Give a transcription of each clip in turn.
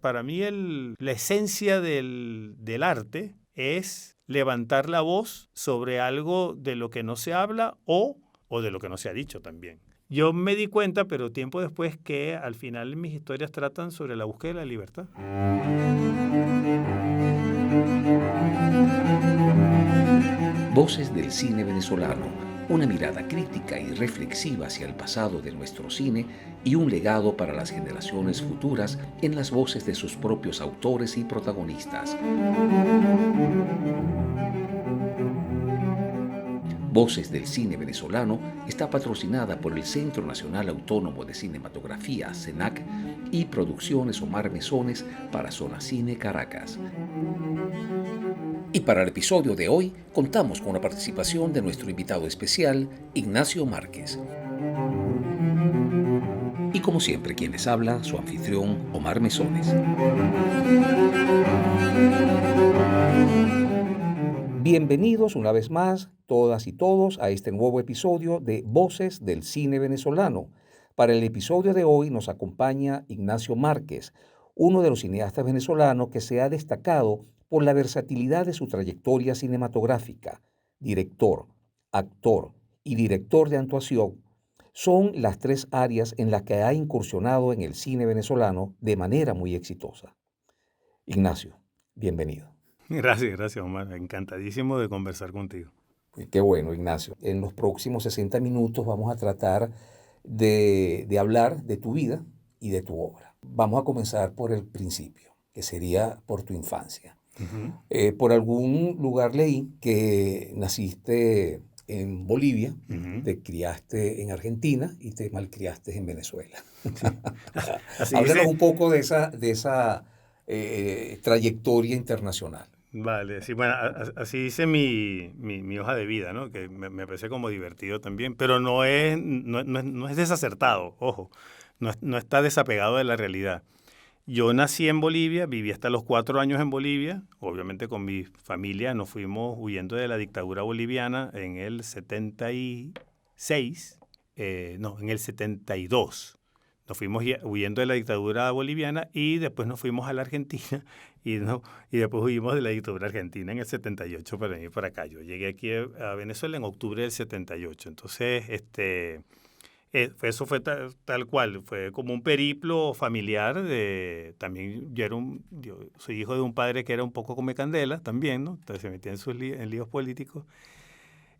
Para mí la esencia del arte es levantar la voz sobre algo de lo que no se habla o de lo que no se ha dicho también. Yo me di cuenta, pero tiempo después, que al final mis historias tratan sobre la búsqueda de la libertad. Voces del cine venezolano, una mirada crítica y reflexiva hacia el pasado de nuestro cine y un legado para las generaciones futuras en las voces de sus propios autores y protagonistas. Voces del cine venezolano está patrocinada por el Centro Nacional Autónomo de Cinematografía, CENAC, y Producciones Omar Mesones para Zona Cine Caracas. Y para el episodio de hoy contamos con la participación de nuestro invitado especial, Ignacio Márquez. Y como siempre, quien les habla, su anfitrión, Omar Mesones. Bienvenidos una vez más, todas y todos, a este nuevo episodio de Voces del Cine Venezolano. Para el episodio de hoy nos acompaña Ignacio Márquez, uno de los cineastas venezolanos que se ha destacado por la versatilidad de su trayectoria cinematográfica. Director, actor y director de actuación son las tres áreas en las que ha incursionado en el cine venezolano de manera muy exitosa. Ignacio, bienvenido. Gracias, Omar. Encantadísimo de conversar contigo. Qué bueno, Ignacio. En los próximos 60 minutos vamos a tratar de hablar de tu vida y de tu obra. Vamos a comenzar por el principio, que sería por tu infancia. Por algún lugar leí que naciste en Bolivia, te criaste en Argentina y te malcriaste en Venezuela. Sí. Háblanos un poco de esa trayectoria internacional. Vale, sí, bueno, así dice mi hoja de vida, ¿no? Que me parece como divertido también, pero no es desacertado, ojo, no está desapegado de la realidad. Yo nací en Bolivia, viví hasta los 4 años en Bolivia, obviamente con mi familia nos fuimos huyendo de la dictadura boliviana en el 76, en el 72. Nos fuimos huyendo de la dictadura boliviana y después nos fuimos a la Argentina y después huimos de la dictadura argentina en el 78 para venir para acá. Yo llegué aquí a Venezuela en octubre del 78. Entonces, eso fue tal cual, fue como un periplo familiar. También yo soy hijo de un padre que era un poco come candela también, ¿no? Entonces se metía en líos políticos.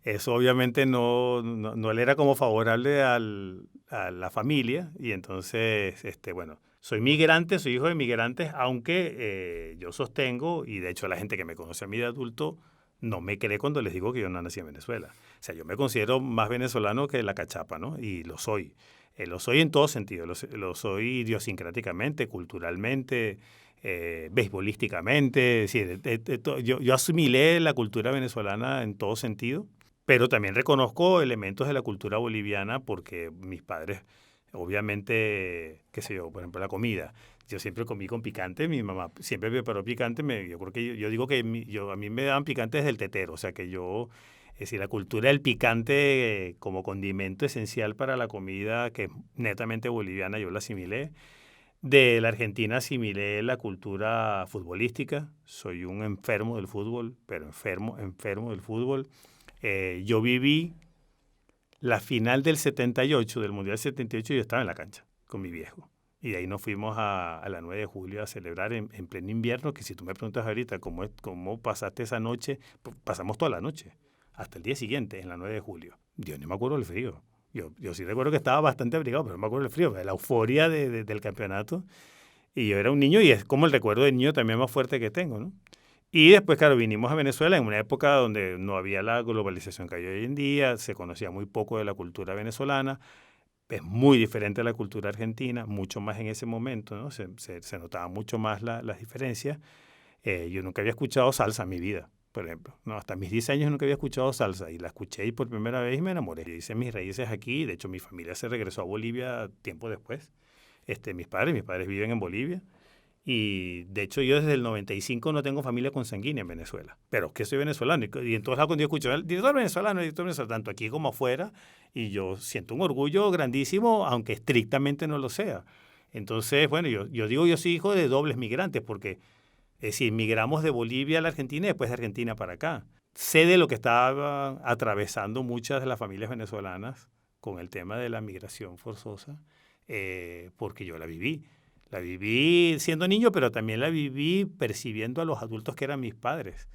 Eso obviamente no le era como favorable a la familia y entonces, bueno, soy migrante, soy hijo de migrantes, aunque yo sostengo, y de hecho la gente que me conoce a mí de adulto no me cree cuando les digo que yo no nací en Venezuela. O sea, yo me considero más venezolano que la cachapa, ¿no? Y lo soy. Lo soy en todo sentido. Lo soy idiosincráticamente, culturalmente, beisbolísticamente. Es decir, yo asimilé la cultura venezolana en todo sentido. Pero también reconozco elementos de la cultura boliviana porque mis padres, obviamente, qué sé yo, por ejemplo, la comida. Yo siempre comí con picante, mi mamá siempre preparó picante. Yo creo que yo digo que a mí me daban picante desde el tetero, o sea que es decir, la cultura del picante como condimento esencial para la comida, que es netamente boliviana, yo la asimilé. De la Argentina asimilé la cultura futbolística. Soy un enfermo del fútbol, pero enfermo del fútbol. Yo viví la final del 78, del Mundial 78, y yo estaba en la cancha con mi viejo. Y de ahí nos fuimos a la 9 de julio a celebrar en pleno invierno, que si tú me preguntas ahorita cómo pasaste esa noche, pasamos toda la noche, hasta el día siguiente, en la 9 de julio. Yo no me acuerdo del frío. Yo sí recuerdo que estaba bastante abrigado, pero no me acuerdo del frío, la euforia del campeonato. Y yo era un niño y es como el recuerdo de niño también más fuerte que tengo, ¿no? Y después, claro, vinimos a Venezuela en una época donde no había la globalización que hay hoy en día, se conocía muy poco de la cultura venezolana, es muy diferente a la cultura argentina, mucho más en ese momento, ¿no? Se notaba mucho más las diferencias. Yo nunca había escuchado salsa en mi vida, por ejemplo, ¿no? Hasta mis 10 años nunca había escuchado salsa y la escuché y por primera vez me enamoré. Yo hice mis raíces aquí, de hecho mi familia se regresó a Bolivia tiempo después. Mis padres viven en Bolivia. Y de hecho yo desde el 95 no tengo familia consanguínea en Venezuela, pero que soy venezolano y en todos lados cuando yo escucho el director venezolano, tanto aquí como afuera, y yo siento un orgullo grandísimo, aunque estrictamente no lo sea. Entonces, bueno, yo digo, yo soy hijo de dobles migrantes porque es decir, migramos de Bolivia a la Argentina y después de Argentina para acá. Sé de lo que estaban atravesando muchas de las familias venezolanas con el tema de la migración forzosa, porque yo la viví. La viví siendo niño, pero también la viví percibiendo a los adultos que eran mis padres.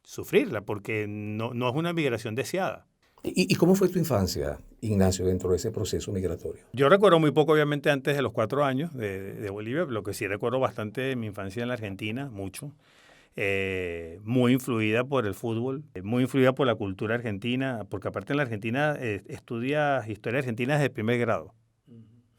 Sufrirla, porque no es una migración deseada. ¿Y cómo fue tu infancia, Ignacio, dentro de ese proceso migratorio? Yo recuerdo muy poco, obviamente, antes de los 4 años de Bolivia, lo que sí recuerdo bastante de mi infancia en la Argentina, mucho. Muy influida por el fútbol, muy influida por la cultura argentina, porque aparte en la Argentina estudias historia argentina desde el primer grado,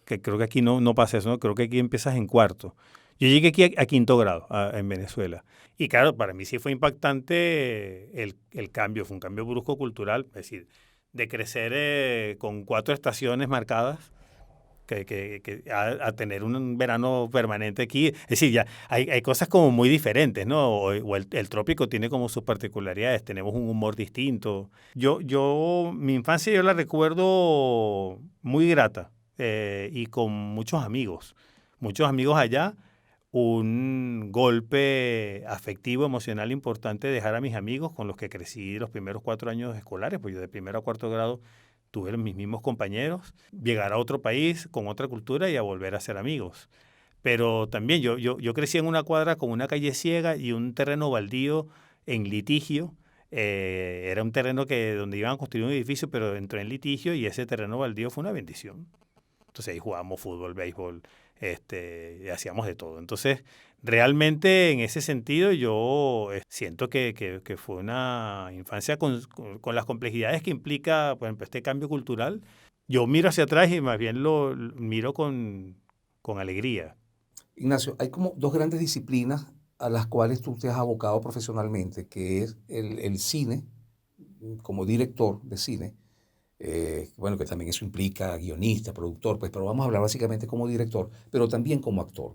que creo que aquí no pasa eso, ¿no? Creo que aquí empiezas en cuarto. Yo llegué aquí a quinto grado, en Venezuela. Y claro, para mí sí fue impactante el cambio, fue un cambio brusco cultural, es decir, de crecer con 4 estaciones marcadas a tener un verano permanente aquí. Es decir, ya hay cosas como muy diferentes, ¿no? O el trópico tiene como sus particularidades, tenemos un humor distinto. Mi infancia yo la recuerdo muy grata y con muchos amigos allá. Un golpe afectivo, emocional importante dejar a mis amigos con los que crecí los primeros 4 años escolares, pues yo de primero a cuarto grado tuve mis mismos compañeros, llegar a otro país con otra cultura y a volver a ser amigos. Pero también yo crecí en una cuadra con una calle ciega y un terreno baldío en litigio. Era un terreno donde iban a construir un edificio, pero entró en litigio y ese terreno baldío fue una bendición. Entonces ahí jugábamos fútbol, béisbol, hacíamos de todo. Entonces, realmente en ese sentido yo siento que fue una infancia con las complejidades que implica, por ejemplo, este cambio cultural. Yo miro hacia atrás y más bien lo miro con alegría. Ignacio, hay como dos grandes disciplinas a las cuales tú te has abocado profesionalmente, que es el cine, como director de cine, bueno, que también eso implica guionista, productor, pues, pero vamos a hablar básicamente como director, pero también como actor.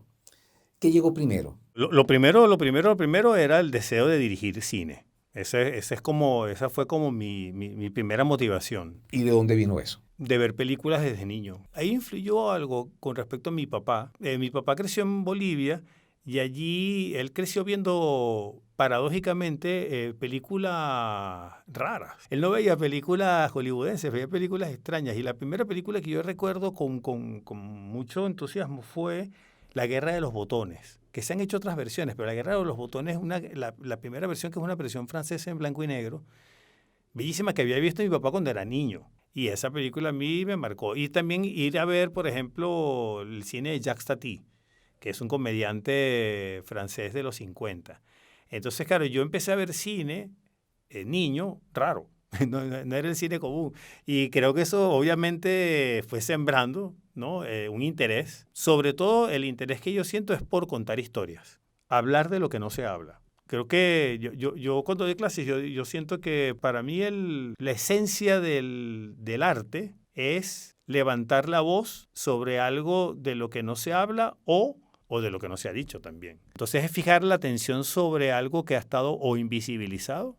¿Qué llegó primero? Lo primero era el deseo de dirigir cine. Esa fue como mi primera motivación. ¿Y de dónde vino eso? De ver películas desde niño. Ahí influyó algo con respecto a mi papá. Mi papá creció en Bolivia y allí él creció viendo paradójicamente películas raras. Él no veía películas hollywoodenses, veía películas extrañas. Y la primera película que yo recuerdo con mucho entusiasmo fue La Guerra de los Botones, que se han hecho otras versiones, pero La Guerra de los Botones es la primera versión, que es una versión francesa en blanco y negro, bellísima, que había visto mi papá cuando era niño. Y esa película a mí me marcó. Y también ir a ver, por ejemplo, el cine de Jacques Tati, que es un comediante francés de los 50. Entonces, claro, yo empecé a ver cine, niño, raro. No era el cine común. Y creo que eso obviamente fue sembrando, ¿no? Un interés. Sobre todo el interés que yo siento es por contar historias. Hablar de lo que no se habla. Creo que yo cuando doy clases, yo siento que para mí la esencia del arte es levantar la voz sobre algo de lo que no se habla o de lo que no se ha dicho también. Entonces es fijar la atención sobre algo que ha estado o invisibilizado,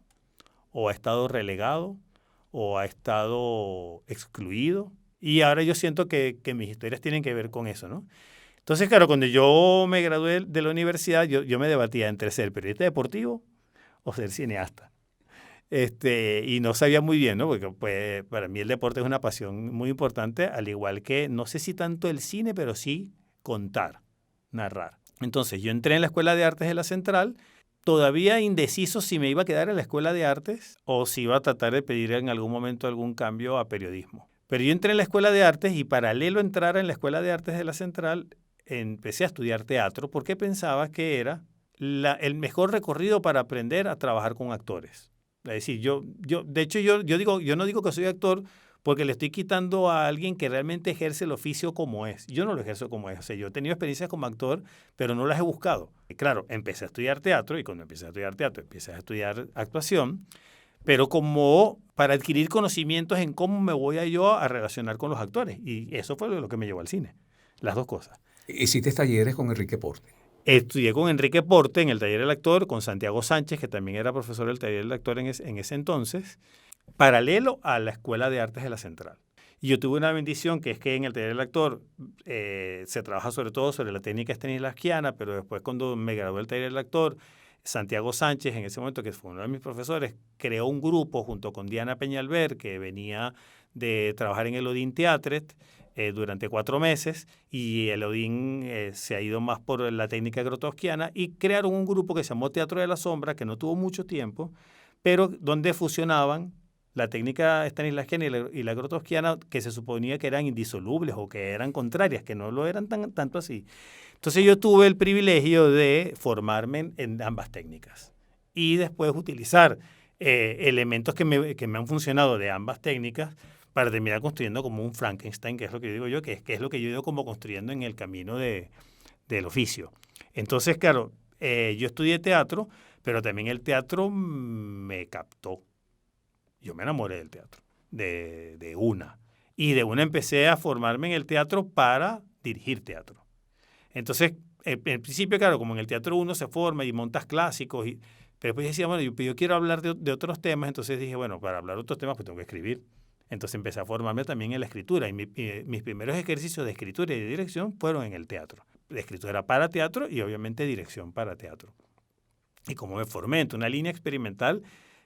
o ha estado relegado, o ha estado excluido. Y ahora yo siento que mis historias tienen que ver con eso, ¿no? Entonces, claro, cuando yo me gradué de la universidad, yo me debatía entre ser periodista deportivo o ser cineasta. Y no sabía muy bien, ¿no? Porque pues, para mí el deporte es una pasión muy importante, al igual que, no sé si tanto el cine, pero sí contar, narrar. Entonces, yo entré en la Escuela de Artes de la Central, todavía indeciso si me iba a quedar en la Escuela de Artes o si iba a tratar de pedir en algún momento algún cambio a periodismo. Pero yo entré en la Escuela de Artes y paralelo a entrar en la Escuela de Artes de la Central, empecé a estudiar teatro porque pensaba que era el mejor recorrido para aprender a trabajar con actores. Es decir, de hecho, yo no digo que soy actor porque le estoy quitando a alguien que realmente ejerce el oficio como es. Yo no lo ejerzo como es. O sea, yo he tenido experiencias como actor, pero no las he buscado. Y claro, empecé a estudiar teatro y cuando empecé a estudiar teatro, empecé a estudiar actuación, pero como para adquirir conocimientos en cómo me voy yo a relacionar con los actores. Y eso fue lo que me llevó al cine, las dos cosas. Hiciste talleres con Enrique Porte. Estudié con Enrique Porte en el taller del actor, con Santiago Sánchez, que también era profesor del taller del actor en ese entonces, paralelo a la Escuela de Artes de la Central. Y yo tuve una bendición, que es que en el taller del actor se trabaja sobre todo sobre la técnica stanislavskiana, pero después cuando me gradué del taller del actor, Santiago Sánchez, en ese momento, que fue uno de mis profesores, creó un grupo junto con Diana Peñalver, que venía de trabajar en el Odin Theatret durante 4 meses, y el Odin se ha ido más por la técnica grotowskiana, y crearon un grupo que se llamó Teatro de la Sombra, que no tuvo mucho tiempo, pero donde fusionaban la técnica stanislavskiana y la grotowskiana, que se suponía que eran indisolubles o que eran contrarias, que no lo eran tanto así. Entonces yo tuve el privilegio de formarme en ambas técnicas y después utilizar elementos que me han funcionado de ambas técnicas para terminar construyendo como un Frankenstein, que es lo que digo yo, que es lo que yo he ido como construyendo en el camino del oficio. Entonces, claro, yo estudié teatro, pero también el teatro me captó. Yo me enamoré del teatro, de una. Y de una empecé a formarme en el teatro para dirigir teatro. Entonces, en principio, claro, como en el teatro uno se forma y montas clásicos, pero después decía, bueno, yo quiero hablar de otros temas, entonces dije, bueno, para hablar de otros temas pues tengo que escribir. Entonces empecé a formarme también en la escritura y mis primeros ejercicios de escritura y de dirección fueron en el teatro. La escritura para teatro y obviamente dirección para teatro. Y como me formé en una línea experimental,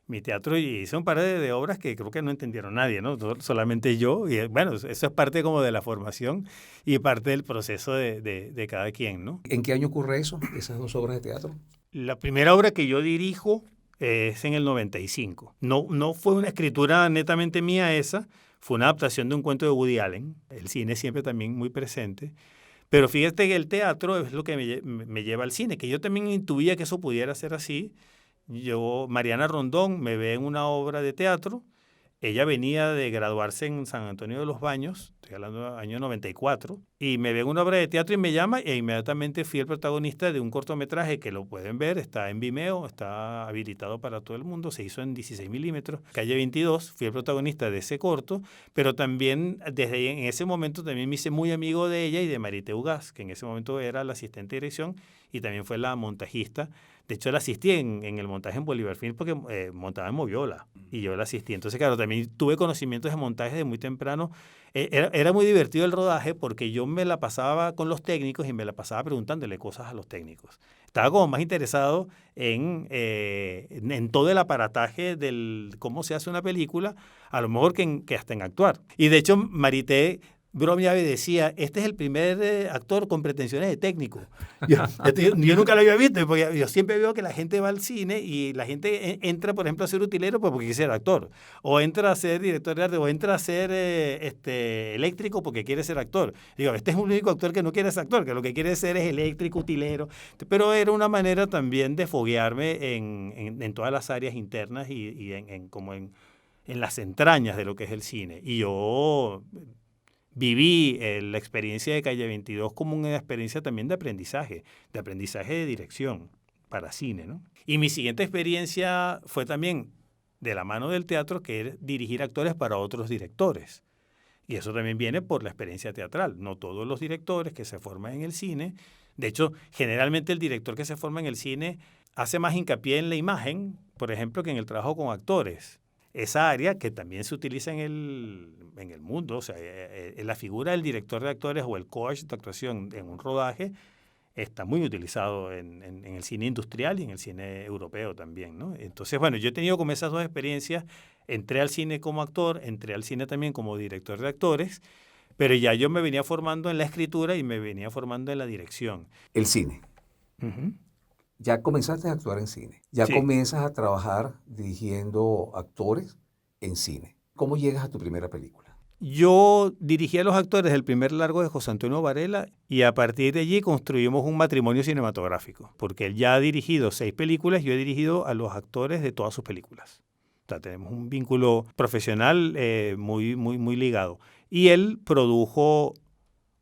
mi teatro, y hice un par de obras que creo que no entendieron nadie, ¿no? Solamente yo, y bueno, eso es parte como de la formación y parte del proceso de cada quien, ¿no? ¿En qué año ocurre eso, esas 2 obras de teatro? La primera obra que yo dirijo es en el 95. No fue una escritura netamente mía esa, fue una adaptación de un cuento de Woody Allen, el cine siempre también muy presente. Pero fíjate que el teatro es lo que me lleva al cine, que yo también intuía que eso pudiera ser así. Mariana Rondón me ve en una obra de teatro. Ella venía de graduarse en San Antonio de los Baños, estoy hablando del año 94, y me ve en una obra de teatro y me llama e inmediatamente fui el protagonista de un cortometraje que lo pueden ver, está en Vimeo, está habilitado para todo el mundo, se hizo en 16 milímetros, Calle 22, fui el protagonista de ese corto, pero también desde en ese momento también me hice muy amigo de ella y de Marité Ugaz, que en ese momento era la asistente de dirección y también fue la montajista. De hecho, la asistí en el montaje en Bolívar Film porque montaba en Moviola y yo la asistí. Entonces, claro, también tuve conocimientos de montaje de muy temprano. Era muy divertido el rodaje porque yo me la pasaba con los técnicos y me la pasaba preguntándole cosas a los técnicos. Estaba como más interesado en todo el aparataje del cómo se hace una película, a lo mejor que hasta en actuar. Y de hecho, Marité bromeaba y decía, este es el primer actor con pretensiones de técnico. Yo nunca lo había visto, porque yo siempre veo que la gente va al cine y la gente entra, por ejemplo, a ser utilero porque quiere ser actor, o entra a ser director de arte, o entra a ser eléctrico porque quiere ser actor. Digo, este es un único actor que no quiere ser actor, que lo que quiere ser es eléctrico, utilero. Pero era una manera también de foguearme en todas las áreas internas y como en las entrañas de lo que es el cine. Y yo viví la experiencia de Calle 22 como una experiencia también de aprendizaje de dirección para cine, ¿no? Y mi siguiente experiencia fue también de la mano del teatro, que es dirigir actores para otros directores. Y eso también viene por la experiencia teatral. No todos los directores que se forman en el cine, de hecho, generalmente el director que se forma en el cine hace más hincapié en la imagen, por ejemplo, que en el trabajo con actores. Esa área que también se utiliza en el mundo, o sea, la figura del director de actores o el coach de actuación en un rodaje está muy utilizado en el cine industrial y en el cine europeo también, ¿no? Entonces, bueno, yo he tenido como esas 2 experiencias, entré al cine como actor, entré al cine también como director de actores, pero ya yo me venía formando en la escritura y me venía formando en la dirección. El cine. Uh-huh. Ya comenzaste a actuar en cine, ya Sí. comienzas a trabajar dirigiendo actores en cine. ¿Cómo llegas a tu primera película? Yo dirigí a los actores del primer largo de José Antonio Varela y a partir de allí construimos un matrimonio cinematográfico, porque él ya ha dirigido 6 películas, yo he dirigido a los actores de todas sus películas. O sea, tenemos un vínculo profesional muy ligado. Y él produjo,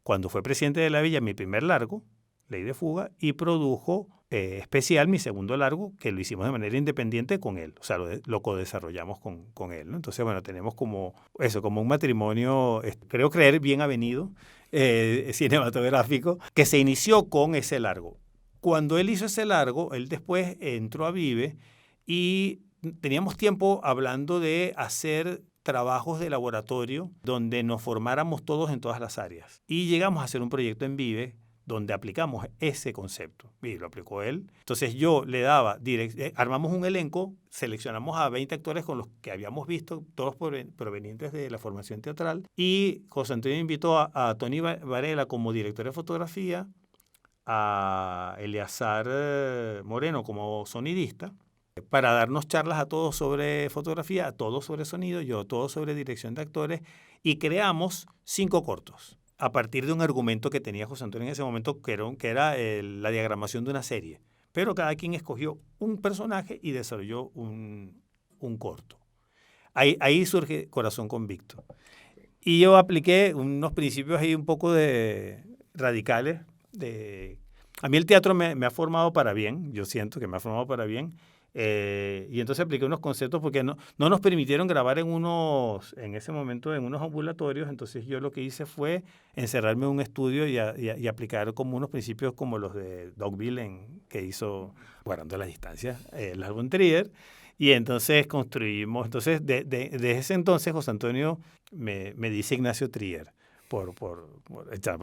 cuando fue presidente de la Villa, mi primer largo, Ley de Fuga, y produjo especial, mi segundo largo, que lo hicimos de manera independiente con él. O sea, lo co-desarrollamos con él, ¿no? Entonces, bueno, tenemos como un matrimonio, creo creer, bien avenido, cinematográfico, que se inició con ese largo. Cuando él hizo ese largo, él después entró a Vive y teníamos tiempo hablando de hacer trabajos de laboratorio donde nos formáramos todos en todas las áreas. Y llegamos a hacer un proyecto en Vive donde aplicamos ese concepto. Y lo aplicó él. Entonces yo le daba, armamos un elenco, seleccionamos a 20 actores con los que habíamos visto, todos provenientes de la formación teatral. Y José Antonio invitó a Tony Varela como director de fotografía, a Eleazar Moreno como sonidista, para darnos charlas a todos sobre fotografía, a todos sobre sonido, yo todos sobre dirección de actores, y creamos 5 cortos a partir de un argumento que tenía José Antonio en ese momento, que era la diagramación de una serie. Pero cada quien escogió un personaje y desarrolló un corto. Ahí surge Corazón Convicto. Y yo apliqué unos principios ahí un poco radicales. A mí el teatro me ha formado para bien, yo siento que me ha formado para bien. Y entonces apliqué unos conceptos porque no nos permitieron grabar en ese momento en unos ambulatorios. Entonces yo lo que hice fue encerrarme en un estudio y aplicar como unos principios como los de Dogville que hizo, guardando las distancias, Lars von Trier. Y entonces construimos, desde ese entonces José Antonio me dice Ignacio Trier. Por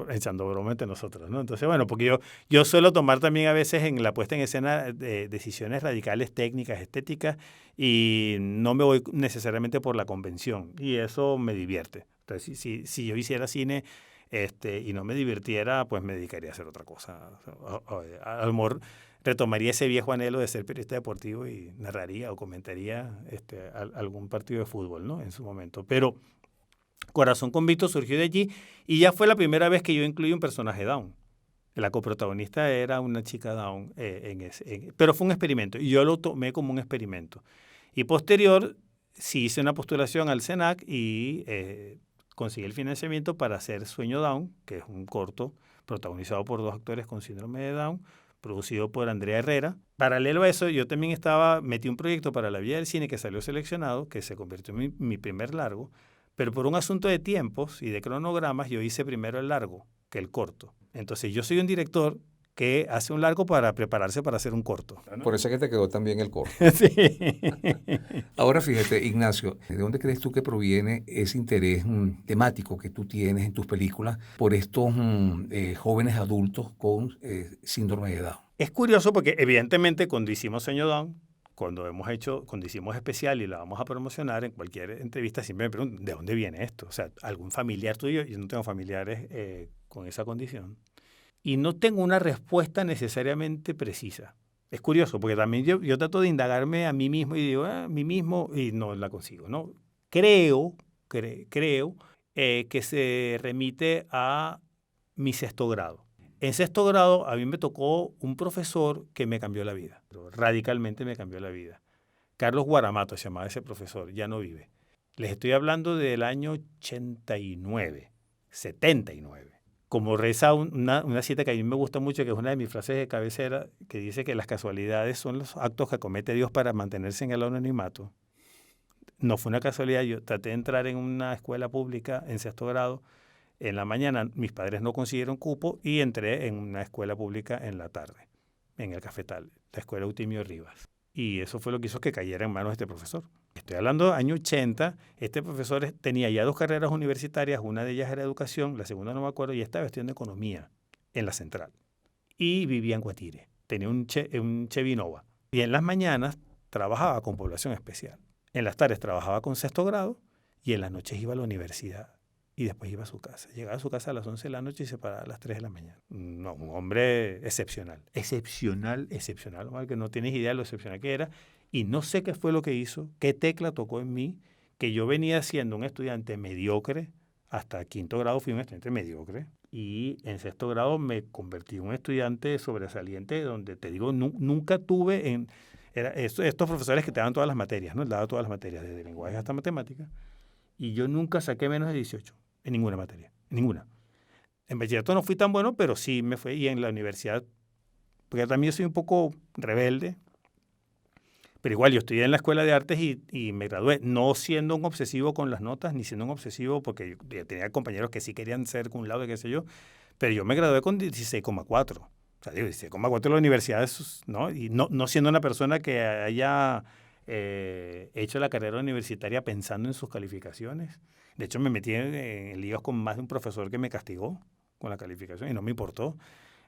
echando broma entre nosotros, ¿no? Entonces, bueno, porque yo suelo tomar también a veces en la puesta en escena decisiones radicales, técnicas, estéticas, y no me voy necesariamente por la convención, y eso me divierte. Entonces, si yo hiciera cine y no me divirtiera, pues me dedicaría a hacer otra cosa. A lo mejor retomaría ese viejo anhelo de ser periodista deportivo y narraría o comentaría algún partido de fútbol, ¿no? En su momento. Pero Corazón Convicto surgió de allí y ya fue la primera vez que yo incluí un personaje down. La coprotagonista era una chica down, pero fue un experimento y yo lo tomé como un experimento. Y posterior sí hice una postulación al CENAC y conseguí el financiamiento para hacer Sueño Down, que es un corto protagonizado por 2 actores con síndrome de Down, producido por Andrea Herrera. Paralelo a eso, yo también metí un proyecto para la Vía del Cine que salió seleccionado, que se convirtió en mi primer largo. Pero por un asunto de tiempos y de cronogramas, yo hice primero el largo que el corto. Entonces, yo soy un director que hace un largo para prepararse para hacer un corto, ¿no? Por eso es que te quedó también el corto. Sí. Ahora fíjate, Ignacio, ¿de dónde crees tú que proviene ese interés temático que tú tienes en tus películas por estos jóvenes adultos con síndrome de Down? Es curioso porque evidentemente cuando hicimos Sueño Down, cuando hicimos especial y la vamos a promocionar, en cualquier entrevista siempre me preguntan, ¿de dónde viene esto? O sea, ¿algún familiar tuyo? Yo no tengo familiares con esa condición. Y no tengo una respuesta necesariamente precisa. Es curioso, porque también yo trato de indagarme a mí mismo y digo, a mí mismo, y no la consigo, ¿no? Creo que se remite a mi 6º grado. En 6º grado a mí me tocó un profesor que me cambió la vida, radicalmente me cambió la vida. Carlos Guaramato se llamaba ese profesor, ya no vive. Les estoy hablando del año 89, 79. Como reza una cita que a mí me gusta mucho, que es una de mis frases de cabecera, que dice que las casualidades son los actos que comete Dios para mantenerse en el anonimato. No fue una casualidad, yo traté de entrar en una escuela pública en 6º grado. En la mañana mis padres no consiguieron cupo y entré en una escuela pública en la tarde, en el Cafetal, la escuela Eutimio Rivas. Y eso fue lo que hizo que cayera en manos de este profesor. Estoy hablando del año 80, este profesor tenía ya 2 carreras universitarias, una de ellas era educación, la segunda no me acuerdo, y estaba estudiando economía en la central. Y vivía en Guatire, tenía un Chevy Nova. Y en las mañanas trabajaba con población especial. En las tardes trabajaba con 6º grado y en las noches iba a la universidad. Y después iba a su casa. Llegaba a su casa a las 11 de la noche y se paraba a las 3 de la mañana. No, un hombre excepcional. Excepcional, que no tienes idea de lo excepcional que era. Y no sé qué fue lo que hizo, qué tecla tocó en mí, que yo venía siendo un estudiante mediocre. Hasta 5º grado fui un estudiante mediocre. Y en 6º grado me convertí en un estudiante sobresaliente, donde te digo, nunca tuve estos profesores que te daban todas las materias, ¿no? Él daba todas las materias, desde lenguaje hasta matemáticas. Y yo nunca saqué menos de 18 en ninguna materia, ninguna. En bachillerato no fui tan bueno, pero sí me fue. Y en la universidad, porque también soy un poco rebelde, pero igual yo estudié en la escuela de artes y me gradué, no siendo un obsesivo con las notas, ni siendo un obsesivo porque yo tenía compañeros que sí querían ser cum laude, qué sé yo, pero yo me gradué con 16,4. O sea, digo, 16,4 en la universidad, ¿no? Y no siendo una persona que haya He hecho la carrera universitaria pensando en sus calificaciones. De hecho, me metí en líos con más de un profesor que me castigó con la calificación y no me importó.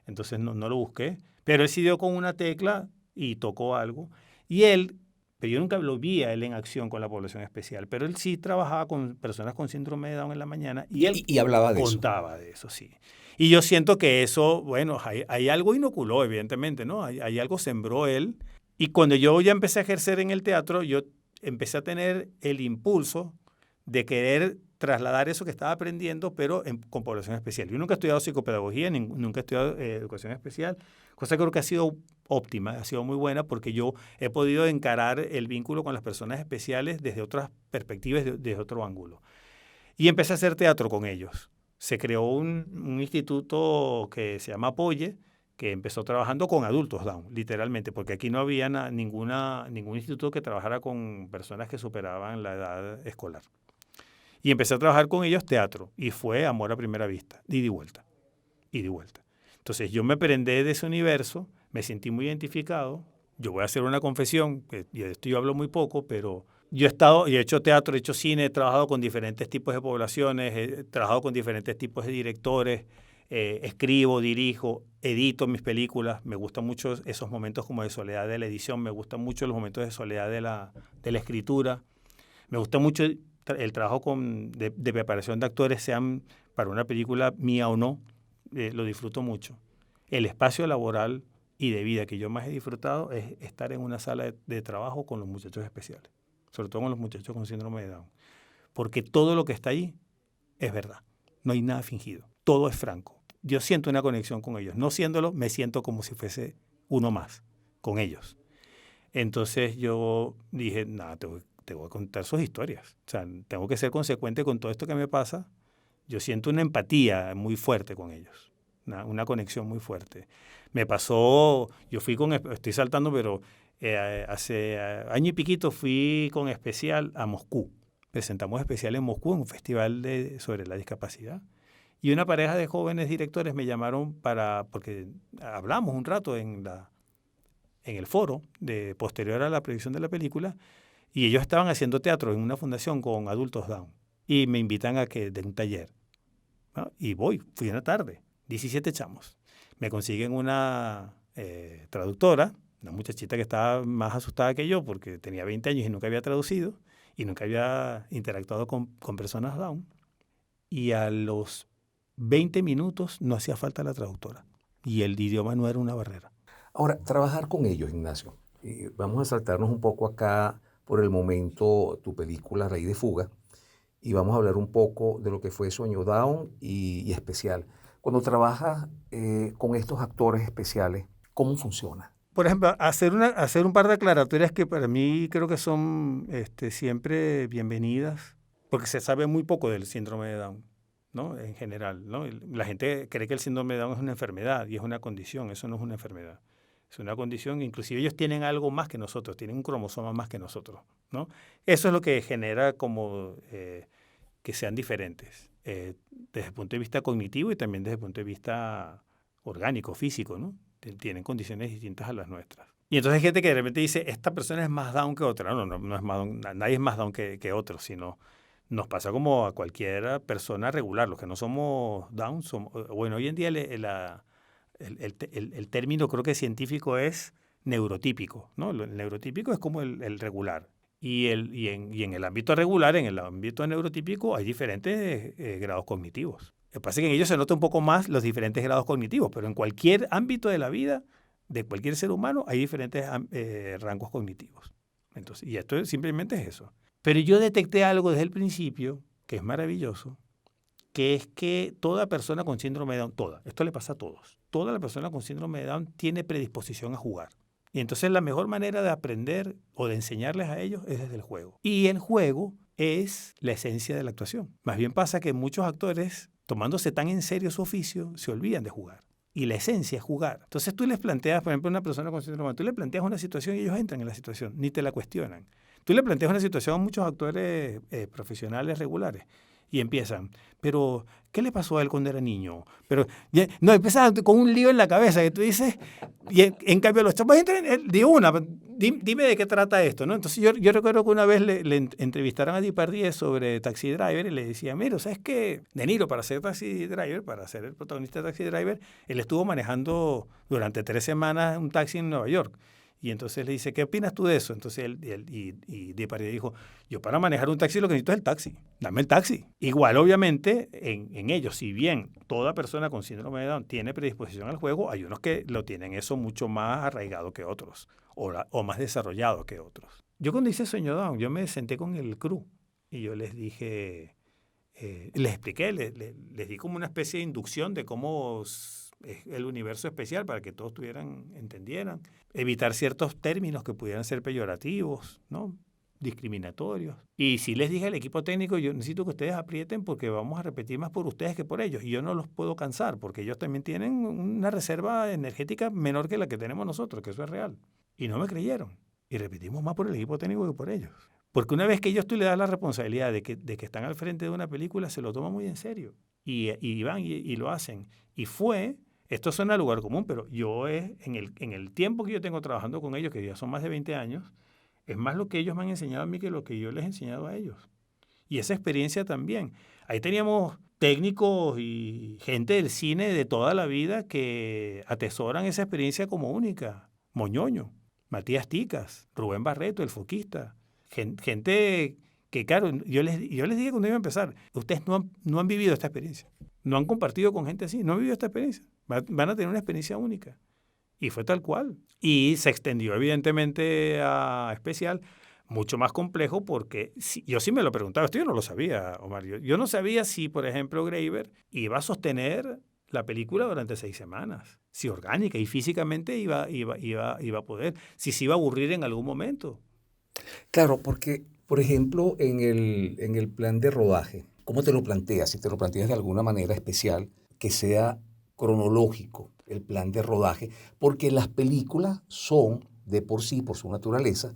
Entonces no lo busqué. Pero él sí dio con una tecla y tocó algo. Y él, pero yo nunca lo vi a él en acción con la población especial, pero él sí trabajaba con personas con síndrome de Down en la mañana y él Y hablaba de eso. contaba de eso, sí. Y yo siento que eso, bueno, hay algo inoculó, evidentemente, ¿no? Hay algo sembró él. Y cuando yo ya empecé a ejercer en el teatro, yo empecé a tener el impulso de querer trasladar eso que estaba aprendiendo, pero con población especial. Yo nunca he estudiado psicopedagogía, nunca he estudiado educación especial, cosa que creo que ha sido óptima, ha sido muy buena porque yo he podido encarar el vínculo con las personas especiales desde otras perspectivas, desde otro ángulo. Y empecé a hacer teatro con ellos. Se creó un instituto que se llama Apoye, que empezó trabajando con adultos Down, literalmente, porque aquí no había ningún instituto que trabajara con personas que superaban la edad escolar. Y empecé a trabajar con ellos teatro, y fue amor a primera vista, ida y vuelta, ida y vuelta. Entonces yo me prendé de ese universo, me sentí muy identificado. Yo voy a hacer una confesión, que de esto yo hablo muy poco, pero yo he hecho teatro, he hecho cine, he trabajado con diferentes tipos de poblaciones, he trabajado con diferentes tipos de directores, escribo, dirijo, edito mis películas. Me gustan mucho esos momentos como de soledad de la edición, me gustan mucho los momentos de soledad de la escritura. Me gusta mucho el trabajo de preparación de actores, sean para una película mía o no, lo disfruto mucho. El espacio laboral y de vida que yo más he disfrutado es estar en una sala de trabajo con los muchachos especiales, sobre todo con los muchachos con síndrome de Down, porque todo lo que está ahí es verdad, no hay nada fingido, todo es franco. Yo siento una conexión con ellos, no siéndolo, me siento como si fuese uno más con ellos. Entonces yo dije, nada, te voy a contar sus historias. O sea, tengo que ser consecuente con todo esto que me pasa. Yo siento una empatía muy fuerte con ellos, una conexión muy fuerte. Me pasó, estoy saltando, pero hace año y piquito fui con especial a Moscú. Presentamos especial en Moscú, en un festival sobre la discapacidad. Y una pareja de jóvenes directores me llamaron porque hablamos un rato en el foro posterior a la proyección de la película, y ellos estaban haciendo teatro en una fundación con adultos Down. Y me invitan de un taller, ¿no? Y fui una tarde, 17 chamos. Me consiguen una traductora, una muchachita que estaba más asustada que yo porque tenía 20 años y nunca había traducido y nunca había interactuado con personas Down. Y a los 20 minutos no hacía falta la traductora. Y el idioma no era una barrera. Ahora, trabajar con ellos, Ignacio. Vamos a saltarnos un poco acá por el momento tu película Rey de Fuga y vamos a hablar un poco de lo que fue Sueño Down y especial. Cuando trabajas con estos actores especiales, ¿cómo funciona? Por ejemplo, hacer un par de aclaratorias que para mí creo que son siempre bienvenidas, porque se sabe muy poco del síndrome de Down, ¿no? En general, ¿no? La gente cree que el síndrome de Down es una enfermedad y es una condición. Eso no es una enfermedad. Es una condición, inclusive ellos tienen algo más que nosotros, tienen un cromosoma más que nosotros, ¿no? Eso es lo que genera como que sean diferentes, desde el punto de vista cognitivo y también desde el punto de vista orgánico, físico, ¿no? Tienen condiciones distintas a las nuestras. Y entonces hay gente que de repente dice, esta persona es más down que otra. No es más down, nadie es más down que otro, sino nos pasa como a cualquier persona regular. Los que no somos down, bueno, hoy en día el término creo que científico es neurotípico, ¿no? El neurotípico es como el regular. Y en el ámbito regular, en el ámbito neurotípico, hay diferentes grados cognitivos. Lo que pasa es que en ellos se nota un poco más los diferentes grados cognitivos, pero en cualquier ámbito de la vida, de cualquier ser humano, hay diferentes rangos cognitivos. Entonces, y esto simplemente es eso. Pero yo detecté algo desde el principio, que es maravilloso, que es que toda persona con síndrome de Down, esto le pasa a toda la persona con síndrome de Down tiene predisposición a jugar. Y entonces la mejor manera de aprender o de enseñarles a ellos es desde el juego. Y el juego es la esencia de la actuación. Más bien pasa que muchos actores, tomándose tan en serio su oficio, se olvidan de jugar. Y la esencia es jugar. Entonces tú les planteas, por ejemplo, a una persona con síndrome de Down, tú le planteas una situación y ellos entran en la situación, ni te la cuestionan. Tú le planteas una situación a muchos actores profesionales regulares Y empiezan, pero ¿qué le pasó a él cuando era niño? Pero no, empiezan con un lío en la cabeza que tú dices, y en cambio los chavos entran de una, dime de qué trata esto, ¿no? Entonces yo recuerdo que una vez le entrevistaron a Depardieu sobre Taxi Driver y le decían, mira, ¿sabes qué? De Niro, para ser Taxi Driver, para ser el protagonista de Taxi Driver, él estuvo manejando durante 3 semanas un taxi en Nueva York. Y entonces le dice, ¿qué opinas tú de eso? Entonces y Depardieu dijo, yo para manejar un taxi lo que necesito es el taxi, dame el taxi. Igual, obviamente, en ellos, si bien toda persona con síndrome de Down tiene predisposición al juego, hay unos que lo tienen eso mucho más arraigado que otros, o más desarrollado que otros. Yo cuando hice Sueño Down, yo me senté con el crew y yo les dije, les expliqué, les di como una especie de inducción de cómo es el universo especial para que todos entendieran. Evitar ciertos términos que pudieran ser peyorativos, ¿no? Discriminatorios. Y sí les dije al equipo técnico, yo necesito que ustedes aprieten porque vamos a repetir más por ustedes que por ellos. Y yo no los puedo cansar porque ellos también tienen una reserva energética menor que la que tenemos nosotros, que eso es real. Y no me creyeron. Y repetimos más por el equipo técnico que por ellos. Porque una vez que ellos tú le das la responsabilidad de que están al frente de una película, se lo toman muy en serio. Y van y lo hacen. Y esto suena a lugar común, pero yo en el tiempo que yo tengo trabajando con ellos, que ya son más de 20 años, es más lo que ellos me han enseñado a mí que lo que yo les he enseñado a ellos. Y esa experiencia también. Ahí teníamos técnicos y gente del cine de toda la vida que atesoran esa experiencia como única. Moñoño, Matías Ticas, Rubén Barreto, el foquista. Gente que, claro, yo les dije cuando iba a empezar, ustedes no han vivido esta experiencia. No han compartido con gente así, no han vivido esta experiencia. Van a tener una experiencia única. Y fue tal cual. Y se extendió evidentemente a especial, mucho más complejo porque yo sí me lo preguntaba, esto yo no lo sabía, Omar. Yo no sabía si, por ejemplo, Graeber iba a sostener la película durante 6 semanas, si orgánica y físicamente iba a poder, si se iba a aburrir en algún momento. Claro, porque, por ejemplo, en el plan de rodaje, ¿cómo te lo planteas? Si te lo planteas de alguna manera especial, que sea cronológico el plan de rodaje, porque las películas son, de por sí, por su naturaleza,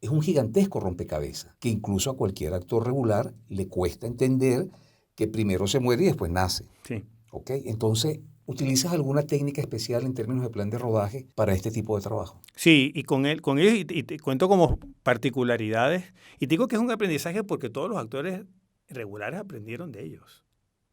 es un gigantesco rompecabezas, que incluso a cualquier actor regular le cuesta entender que primero se muere y después nace. Sí. ¿Ok? Entonces, ¿utilizas alguna técnica especial en términos de plan de rodaje para este tipo de trabajo? Sí, y con ellos y te cuento como particularidades. Y te digo que es un aprendizaje porque todos los actores regulares aprendieron de ellos,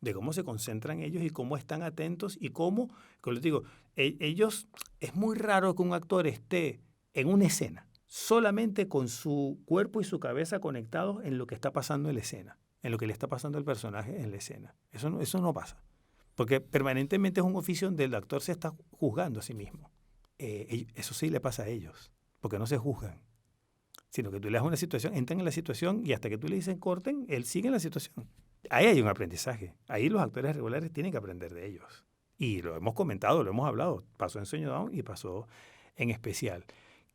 de cómo se concentran ellos y cómo están atentos y cómo, como les digo, ellos, es muy raro que un actor esté en una escena solamente con su cuerpo y su cabeza conectados en lo que está pasando en la escena, en lo que le está pasando al personaje en la escena. Eso no pasa, porque permanentemente es un oficio donde el actor se está juzgando a sí mismo. Eso sí le pasa a ellos, porque no se juzgan, sino que tú le das una situación, entran en la situación y hasta que tú le dices corten, él sigue en la situación. Ahí hay un aprendizaje. Ahí los actores regulares tienen que aprender de ellos. Y lo hemos comentado, lo hemos hablado. Pasó en Sueño Down y pasó en especial.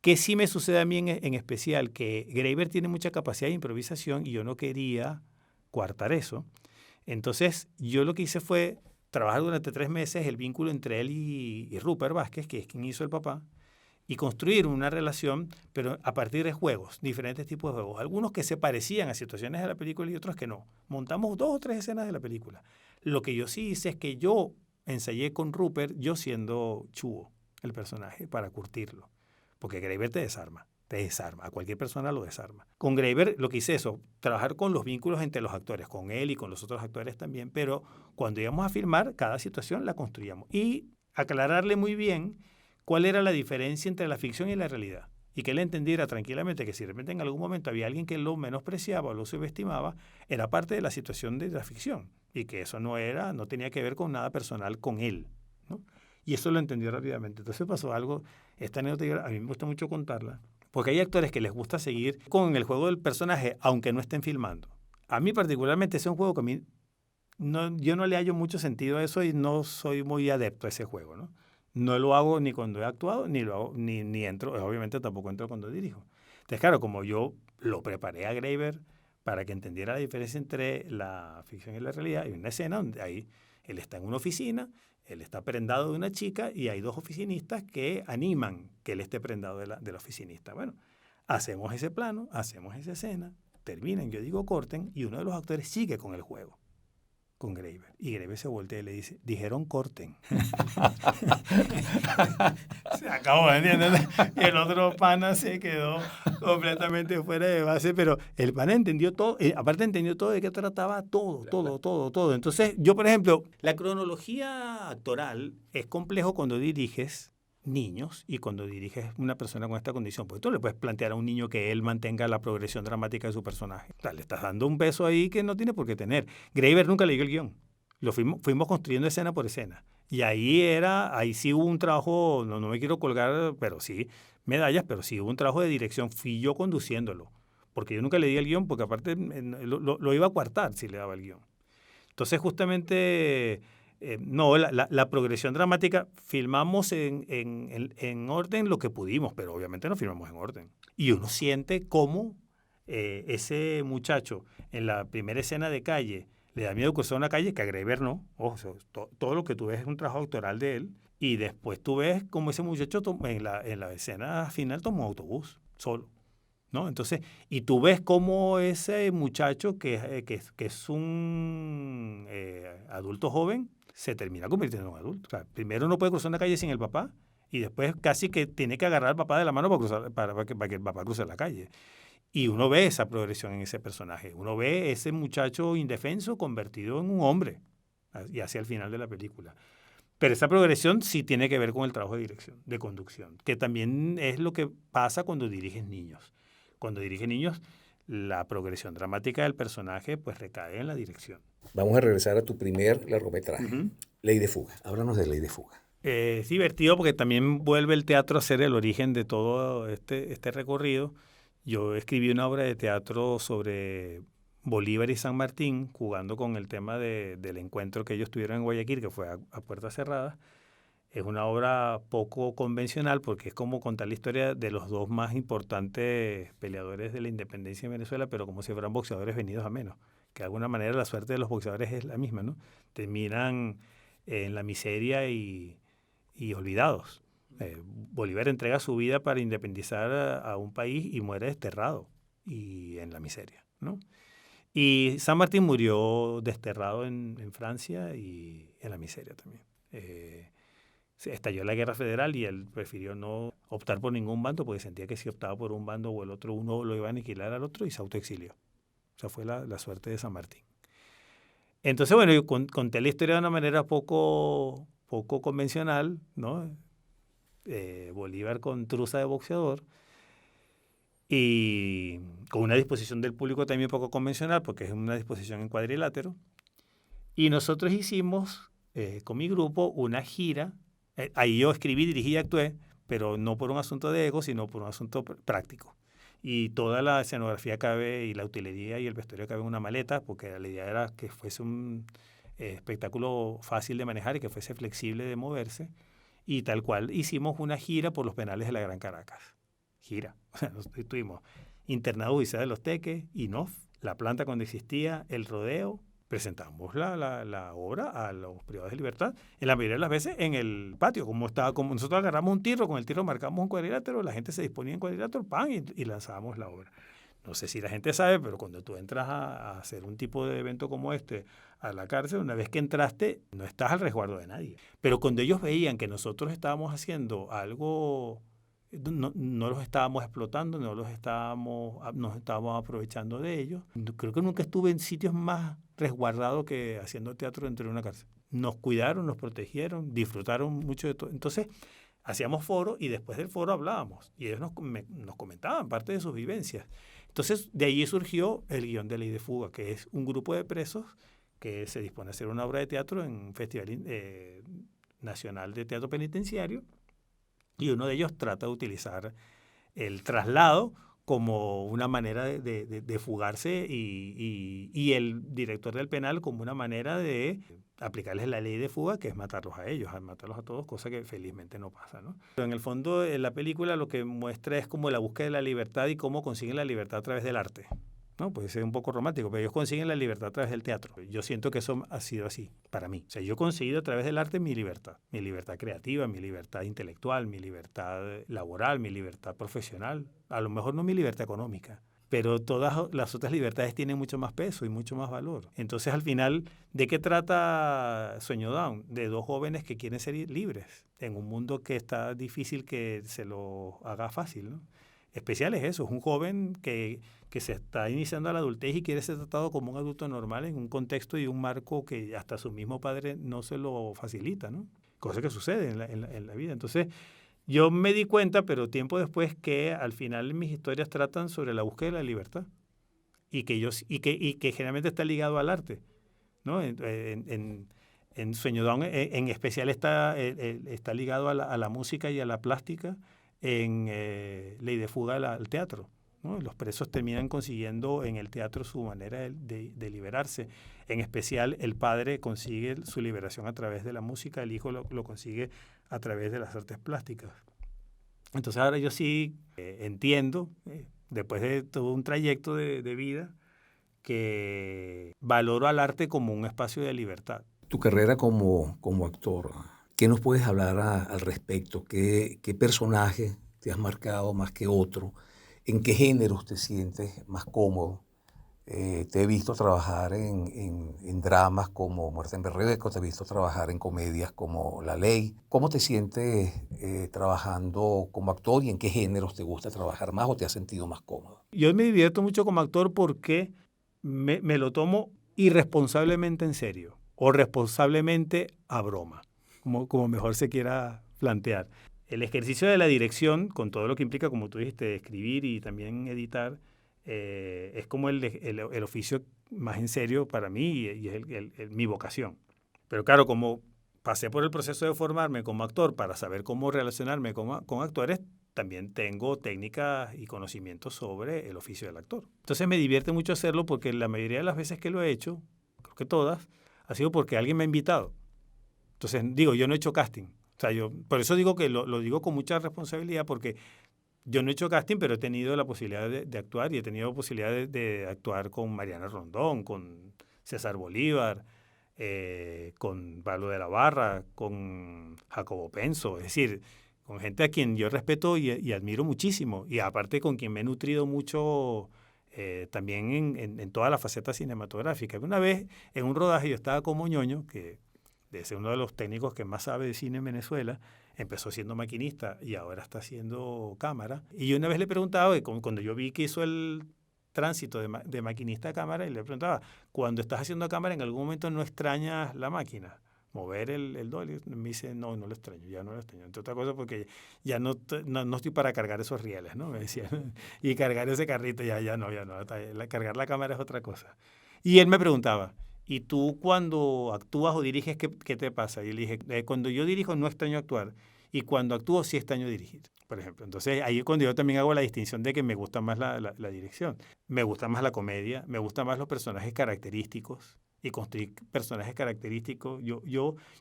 ¿Qué sí me sucede a mí en especial? Que Graeber tiene mucha capacidad de improvisación y yo no quería coartar eso. Entonces, yo lo que hice fue trabajar durante 3 meses el vínculo entre él y Rupert Vázquez, que es quien hizo el papá, y construir una relación, pero a partir de juegos, diferentes tipos de juegos. Algunos que se parecían a situaciones de la película y otros que no. Montamos 2 o 3 escenas de la película. Lo que yo sí hice es que yo ensayé con Rupert, yo siendo Chuo, el personaje, para curtirlo. Porque Graeber te desarma, a cualquier persona lo desarma. Con Graeber lo que hice es eso, trabajar con los vínculos entre los actores, con él y con los otros actores también, pero cuando íbamos a filmar, cada situación la construíamos. Y aclararle muy bien cuál era la diferencia entre la ficción y la realidad. Y que él entendiera tranquilamente que si de repente en algún momento había alguien que lo menospreciaba o lo subestimaba, era parte de la situación de la ficción. Y que eso no tenía que ver con nada personal con él, ¿no? Y eso lo entendió rápidamente. Entonces pasó algo, esta anécdota a mí me gusta mucho contarla, porque hay actores que les gusta seguir con el juego del personaje aunque no estén filmando. A mí particularmente ese es un juego que a mí, yo no le hallo mucho sentido a eso y no soy muy adepto a ese juego, ¿no? No lo hago ni cuando he actuado, ni lo hago, ni entro, obviamente tampoco entro cuando dirijo. Entonces, claro, como yo lo preparé a Graeber para que entendiera la diferencia entre la ficción y la realidad, hay una escena donde ahí él está en una oficina, él está prendado de una chica y hay 2 oficinistas que animan que él esté prendado de la oficinista. Bueno, hacemos ese plano, hacemos esa escena, terminan, yo digo corten y uno de los actores sigue con el juego. con Graeber. Y Graeber se voltea y le dice, dijeron corten. Se acabó, ¿entiendes? Y el otro pana se quedó completamente fuera de base, pero el pana entendió todo, aparte entendió todo de qué trataba todo. Entonces, yo, por ejemplo, la cronología actoral es complejo cuando diriges niños y cuando diriges una persona con esta condición, porque tú le puedes plantear a un niño que él mantenga la progresión dramática de su personaje. O sea, le estás dando un peso ahí que no tiene por qué tener. Graeber nunca leyó el guión. Lo fuimos construyendo escena por escena. Y ahí sí hubo un trabajo, no me quiero colgar, pero sí, medallas, pero sí hubo un trabajo de dirección. Fui yo conduciéndolo, porque yo nunca le di el guión, porque aparte lo iba a coartar si le daba el guión. Entonces, justamente, no, la progresión dramática, filmamos en orden lo que pudimos, pero obviamente no filmamos en orden. Y uno siente cómo ese muchacho en la primera escena de calle le da miedo cruzar una calle, que a Graeber no. Ojo, todo lo que tú ves es un trabajo actoral de él. Y después tú ves cómo ese muchacho en la escena final tomó un autobús solo, ¿no? Entonces, y tú ves cómo ese muchacho que es un adulto joven se termina convirtiendo en un adulto. O sea, primero no puede cruzar una calle sin el papá y después casi que tiene que agarrar al papá de la mano para que el papá cruce la calle. Y uno ve esa progresión en ese personaje. Uno ve ese muchacho indefenso convertido en un hombre y hacia el final de la película. Pero esa progresión sí tiene que ver con el trabajo de dirección, de conducción, que también es lo que pasa cuando diriges niños. Cuando diriges niños, la progresión dramática del personaje pues recae en la dirección. Vamos a regresar a tu primer largometraje, Ley de Fuga. Háblanos de Ley de Fuga. Es divertido porque también vuelve el teatro a ser el origen de todo este recorrido. Yo escribí una obra de teatro sobre Bolívar y San Martín, jugando con el tema del encuentro que ellos tuvieron en Guayaquil, que fue a puertas cerradas. Es una obra poco convencional porque es como contar la historia de los dos más importantes peleadores de la independencia de Venezuela, pero como si fueran boxeadores venidos a menos. Que de alguna manera la suerte de los boxeadores es la misma, ¿no? Terminan en la miseria y olvidados. Bolívar entrega su vida para independizar a un país y muere desterrado y en la miseria, ¿no? Y San Martín murió desterrado en Francia y en la miseria también. Se estalló la guerra federal y él prefirió no optar por ningún bando porque sentía que si optaba por un bando o el otro, uno lo iba a aniquilar al otro y se autoexilió. O sea, fue la suerte de San Martín. Entonces, bueno, yo conté la historia de una manera poco convencional, ¿no? Bolívar con truza de boxeador y con una disposición del público también poco convencional porque es una disposición en cuadrilátero. Y nosotros hicimos con mi grupo una gira. Ahí yo escribí, dirigí y actué, pero no por un asunto de ego, sino por un asunto práctico. Y toda la escenografía cabe, y la utilería y el vestuario cabe en una maleta, porque la idea era que fuese un espectáculo fácil de manejar y que fuese flexible de moverse. Y tal cual hicimos una gira por los penales de la Gran Caracas. Gira. O sea, estuvimos internados Isabel de los Teques, INOF, la planta cuando existía, el rodeo. Presentamos la obra a los privados de libertad, en la mayoría de las veces en el patio, como nosotros agarramos un tiro, con el tiro marcamos un cuadrilátero, la gente se disponía en cuadrilátero, ¡pam! Y lanzábamos la obra. No sé si la gente sabe, pero cuando tú entras a hacer un tipo de evento como este a la cárcel, una vez que entraste, no estás al resguardo de nadie. Pero cuando ellos veían que nosotros estábamos haciendo algo, no los estábamos explotando, nos estábamos aprovechando de ellos. Creo que nunca estuve en sitios más resguardados que haciendo teatro dentro de una cárcel. Nos cuidaron, nos protegieron, disfrutaron mucho de todo. Entonces, hacíamos foro y después del foro hablábamos. Y ellos nos comentaban parte de sus vivencias. Entonces, de ahí surgió el guión de Ley de Fuga, que es un grupo de presos que se dispone a hacer una obra de teatro en un festival nacional de teatro penitenciario. Y uno de ellos trata de utilizar el traslado como una manera de fugarse y el director del penal como una manera de aplicarles la ley de fuga, que es matarlos a ellos, matarlos a todos, cosa que felizmente no pasa, ¿no? Pero en el fondo, en la película lo que muestra es como la búsqueda de la libertad y cómo consiguen la libertad a través del arte. ¿No? Puede ser un poco romántico, pero ellos consiguen la libertad a través del teatro. Yo siento que eso ha sido así para mí. O sea, yo he conseguido a través del arte mi libertad creativa, mi libertad intelectual, mi libertad laboral, mi libertad profesional. A lo mejor no mi libertad económica, pero todas las otras libertades tienen mucho más peso y mucho más valor. Entonces, al final, ¿de qué trata Sueño Down? De dos jóvenes que quieren ser libres en un mundo que está difícil que se lo haga fácil, ¿no? Especial es eso, es un joven que se está iniciando a la adultez y quiere ser tratado como un adulto normal en un contexto y un marco que hasta su mismo padre no se lo facilita, ¿no? Cosa que sucede en la vida. Entonces, yo me di cuenta, pero tiempo después, que al final mis historias tratan sobre la búsqueda de la libertad y que generalmente está ligado al arte, ¿no? En Sueño Down en especial está ligado a la música y a la plástica, en Ley de Fuga al teatro, ¿no? Los presos terminan consiguiendo en el teatro su manera de liberarse. En especial, el padre consigue su liberación a través de la música, el hijo lo consigue a través de las artes plásticas. Entonces ahora yo sí entiendo, después de todo un trayecto de vida, que valoro al arte como un espacio de libertad. Tu carrera como actor, ¿qué nos puedes hablar al respecto? ¿Qué personaje te has marcado más que otro? ¿En qué géneros te sientes más cómodo? Te he visto trabajar en dramas como Muerte en Berrueco, te he visto trabajar en comedias como La Ley. ¿Cómo te sientes trabajando como actor y en qué géneros te gusta trabajar más o te has sentido más cómodo? Yo me divierto mucho como actor porque me lo tomo irresponsablemente en serio o responsablemente a broma, como mejor se quiera plantear. El ejercicio de la dirección, con todo lo que implica, como tú dijiste, escribir y también editar, es como el oficio más en serio para mí y es mi vocación. Pero claro, como pasé por el proceso de formarme como actor para saber cómo relacionarme con actores, también tengo técnicas y conocimientos sobre el oficio del actor. Entonces me divierte mucho hacerlo porque la mayoría de las veces que lo he hecho, creo que todas, ha sido porque alguien me ha invitado. Entonces digo, yo no he hecho casting. O sea, por eso digo que lo digo con mucha responsabilidad porque yo no he hecho casting, pero he tenido la posibilidad de actuar y he tenido la posibilidad de actuar con Mariana Rondón, con César Bolívar, con Pablo de la Barra, con Jacobo Penso, es decir, con gente a quien yo respeto y admiro muchísimo y aparte con quien me he nutrido mucho también en toda la faceta cinematográfica. Una vez en un rodaje yo estaba con Moñoño, que es uno de los técnicos que más sabe de cine en Venezuela, empezó siendo maquinista y ahora está haciendo cámara. Y yo una vez le preguntaba, cuando yo vi que hizo el tránsito de maquinista a cámara, y le preguntaba, cuando estás haciendo cámara, ¿en algún momento no extrañas la máquina? Mover el dolly. Me dice, no lo extraño, ya no lo extraño. Entre otras cosas porque ya no estoy para cargar esos rieles, ¿no? Me decía. Y cargar ese carrito, ya no. Cargar la cámara es otra cosa. Y él me preguntaba, ¿y tú cuando actúas o diriges, qué te pasa? Y le dije, cuando yo dirijo no extraño actuar y cuando actúo sí extraño dirigir, por ejemplo. Entonces ahí es cuando yo también hago la distinción de que me gusta más la dirección, me gusta más la comedia, me gustan más los personajes característicos y construir personajes característicos. Yo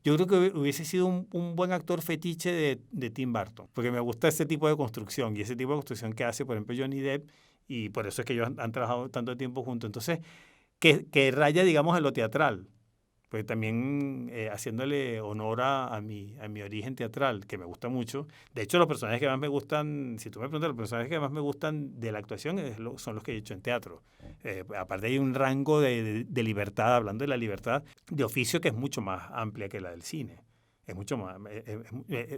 creo que hubiese sido un buen actor fetiche de Tim Burton, porque me gusta ese tipo de construcción y ese tipo de construcción que hace, por ejemplo, Johnny Depp, y por eso es que ellos han trabajado tanto tiempo juntos. Entonces, que raya, digamos, en lo teatral, pues también haciéndole honor a mi origen teatral, que me gusta mucho. De hecho, los personajes que más me gustan, si tú me preguntas, los personajes que más me gustan de la actuación son los que he hecho en teatro. Aparte hay un rango de libertad, hablando de la libertad de oficio, que es mucho más amplia que la del cine. Es mucho más,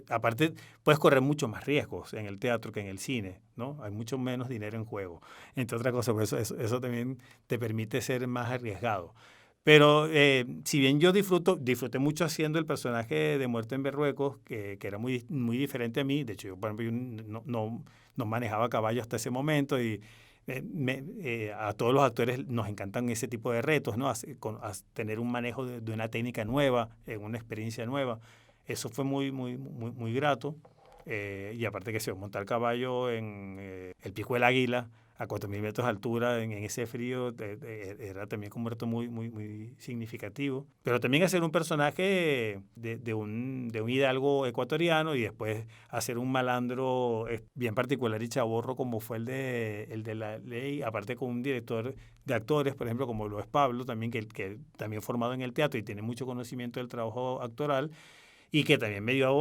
aparte, puedes correr muchos más riesgos en el teatro que en el cine, ¿no? Hay mucho menos dinero en juego. Entre otras cosas, pues eso también te permite ser más arriesgado. Pero si bien yo disfruté mucho haciendo el personaje de Muerte en Berruecos, que era muy diferente a mí. De hecho, yo, por ejemplo, yo no manejaba caballo hasta ese momento y a todos los actores nos encantan ese tipo de retos, ¿no? Tener un manejo de una técnica nueva, una experiencia nueva. Eso fue muy grato. Y aparte que se montar caballo en el Pico del Águila, a 4.000 metros de altura, en ese frío, era también como un reto muy significativo. Pero también hacer un personaje de un hidalgo ecuatoriano y después hacer un malandro bien particular y chaborro como fue el de La Ley, aparte con un director de actores, por ejemplo, como lo es Pablo, también que también formado en el teatro y tiene mucho conocimiento del trabajo actoral, y que también me dio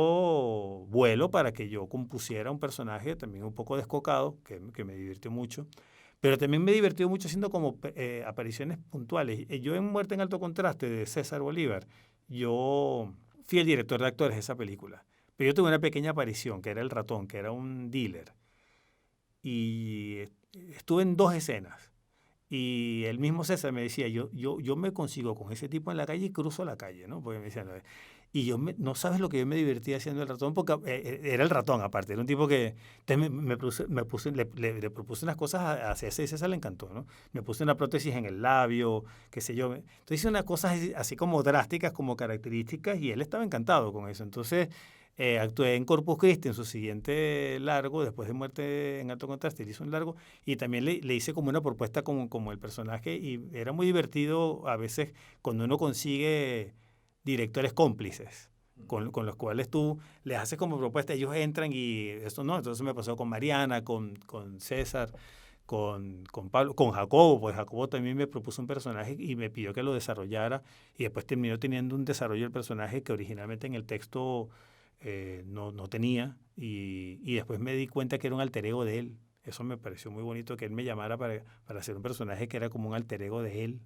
vuelo para que yo compusiera un personaje también un poco descocado, que me divirtió mucho. Pero también me he divertido mucho haciendo como apariciones puntuales. Yo en Muerte en Alto Contraste de César Bolívar, yo fui el director de actores de esa película. Pero yo tuve una pequeña aparición, que era el ratón, que era un dealer. Y estuve en 2 escenas. Y el mismo César me decía, yo me consigo con ese tipo en la calle y cruzo la calle, ¿no? Porque me decían, y no sabes lo que yo me divertía haciendo el ratón, porque era el ratón aparte, era un tipo que entonces le propuse unas cosas a César y César le encantó, ¿no? Me puse una prótesis en el labio, qué sé yo. Entonces hice unas cosas así como drásticas, como características, y él estaba encantado con eso. Entonces actué en Corpus Christi en su siguiente largo, después de Muerte en Alto Contraste, él hizo un largo, y también le hice como una propuesta como el personaje, y era muy divertido a veces cuando uno consigue directores cómplices con los cuales tú les haces como propuesta, ellos entran y esto no. Entonces me pasó con Mariana, con César, con Pablo, con Jacobo, pues Jacobo también me propuso un personaje y me pidió que lo desarrollara, y después terminó teniendo un desarrollo del personaje que originalmente en el texto no tenía, y después me di cuenta que era un alter ego de él. Eso me pareció muy bonito, que él me llamara para hacer un personaje que era como un alter ego de él.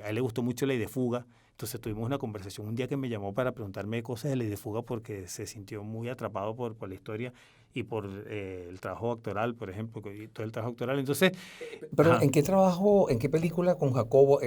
A él le gustó mucho Ley de Fuga, entonces tuvimos una conversación un día que me llamó para preguntarme cosas de Ley de Fuga porque se sintió muy atrapado por la historia y por el trabajo actoral, por ejemplo, y todo el trabajo actoral. Entonces, Pero ajá, ¿en qué trabajo, en qué película con Jacobo,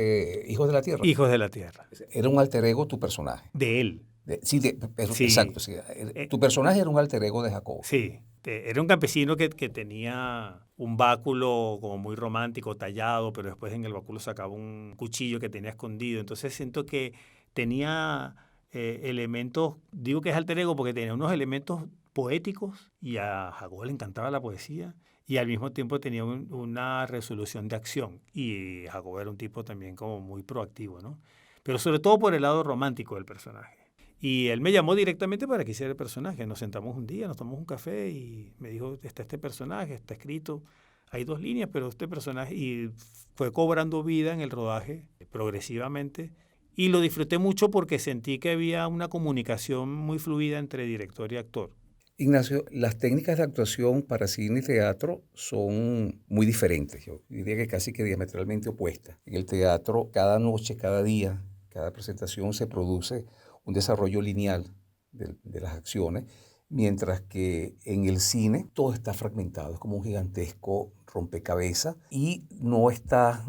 Hijos de la Tierra? Hijos de la Tierra, Era un alter ego tu personaje. de él, Sí, exacto, sí. sí. Eh, Tu personaje era un alter ego de Jacobo. Sí, era un campesino que tenía un báculo como muy romántico, tallado, pero después en el báculo sacaba un cuchillo que tenía escondido. Entonces siento que tenía elementos, digo que es alter ego porque tenía unos elementos poéticos, y a Jacobo le encantaba la poesía, y al mismo tiempo tenía una resolución de acción. Y Jacobo era un tipo también como muy proactivo, ¿no? Pero sobre todo por el lado romántico del personaje. Y él me llamó directamente para que hiciera el personaje. Nos sentamos un día, nos tomamos un café y me dijo, está este personaje, está escrito, hay 2 líneas, pero este personaje, y fue cobrando vida en el rodaje progresivamente. Y lo disfruté mucho porque sentí que había una comunicación muy fluida entre director y actor. Ignacio, las técnicas de actuación para cine y teatro son muy diferentes, yo diría que casi que diametralmente opuestas. En el teatro, cada noche, cada día, cada presentación se produce un desarrollo lineal de las acciones, mientras que en el cine todo está fragmentado, es como un gigantesco rompecabezas y no estás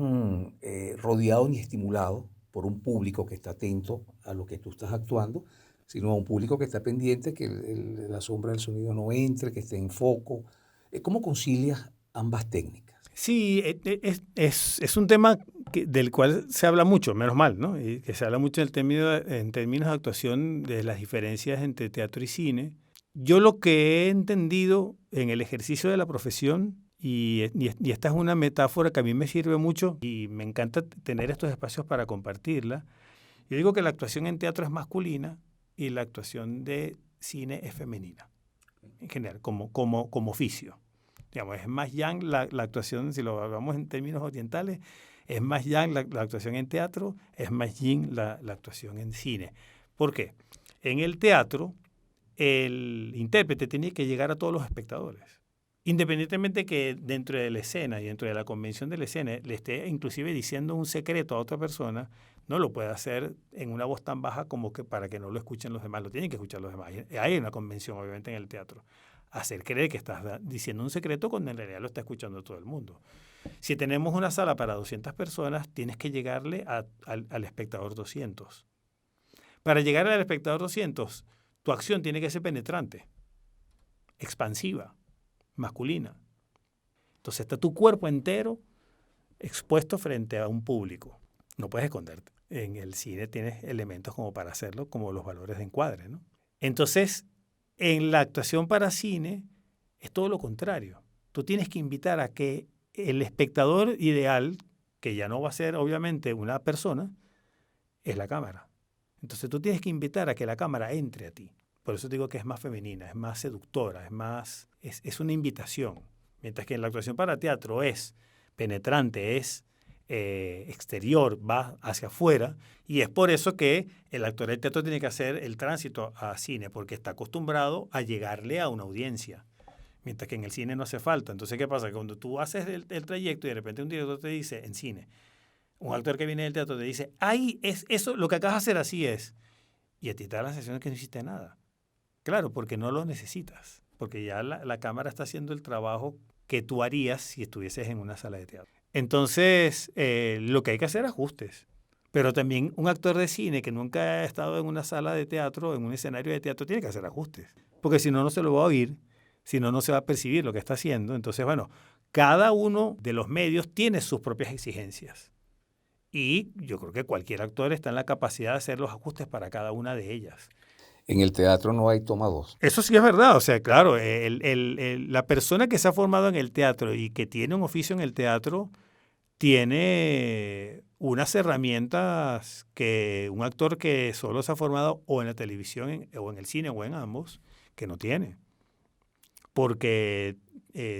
rodeado ni estimulado por un público que está atento a lo que tú estás actuando, sino a un público que está pendiente, que la sombra del sonido no entre, que esté en foco. ¿Cómo concilias ambas técnicas? Sí, es un tema del cual se habla mucho, menos mal, ¿no? Y que se habla mucho en términos de actuación, de las diferencias entre teatro y cine. Yo lo que he entendido en el ejercicio de la profesión, y esta es una metáfora que a mí me sirve mucho y me encanta tener estos espacios para compartirla. Yo digo que la actuación en teatro es masculina y la actuación de cine es femenina, en general, como oficio. Digamos, es más yang la actuación, si lo hablamos en términos orientales, es más yang la actuación en teatro, es más yin la actuación en cine. ¿Por qué? En el teatro, el intérprete tiene que llegar a todos los espectadores. Independientemente que dentro de la escena y dentro de la convención de la escena le esté inclusive diciendo un secreto a otra persona, no lo puede hacer en una voz tan baja como que para que no lo escuchen los demás, lo tienen que escuchar los demás. Hay una convención, obviamente, en el teatro. Hacer creer que estás diciendo un secreto cuando en realidad lo está escuchando todo el mundo. Si tenemos una sala para 200 personas, tienes que llegarle al espectador 200. Para llegar al espectador 200, tu acción tiene que ser penetrante, expansiva, masculina. Entonces está tu cuerpo entero expuesto frente a un público. No puedes esconderte. En el cine tienes elementos como para hacerlo, como los valores de encuadre, ¿no? Entonces, en la actuación para cine es todo lo contrario. Tú tienes que invitar a que el espectador ideal, que ya no va a ser obviamente una persona, es la cámara. Entonces tú tienes que invitar a que la cámara entre a ti. Por eso digo que es más femenina, es más seductora, es una invitación. Mientras que en la actuación para teatro es penetrante, es exterior, va hacia afuera, y es por eso que el actor de teatro tiene que hacer el tránsito a cine, porque está acostumbrado a llegarle a una audiencia. mientras que en el cine no hace falta. Entonces, ¿qué pasa? Cuando tú haces el trayecto y de repente un director te dice, en cine, un actor que viene del teatro te dice, ay, es eso, lo que acabas de hacer así es. Y a ti te da la sensación de que no hiciste nada. Claro, porque no lo necesitas. Porque ya la cámara está haciendo el trabajo que tú harías si estuvieses en una sala de teatro. Entonces, lo que hay que hacer es ajustes. Pero también un actor de cine que nunca ha estado en una sala de teatro, en un escenario de teatro, tiene que hacer ajustes. Porque si no, no se lo va a oír, si no, no se va a percibir lo que está haciendo. Entonces, bueno, cada uno de los medios tiene sus propias exigencias. Y yo creo que cualquier actor está en la capacidad de hacer los ajustes para cada una de ellas. En el teatro no hay toma dos. Eso sí es verdad, o sea, claro, la persona que se ha formado en el teatro y que tiene un oficio en el teatro tiene unas herramientas que un actor que solo se ha formado o en la televisión o en el cine o en ambos, que no tiene. Porque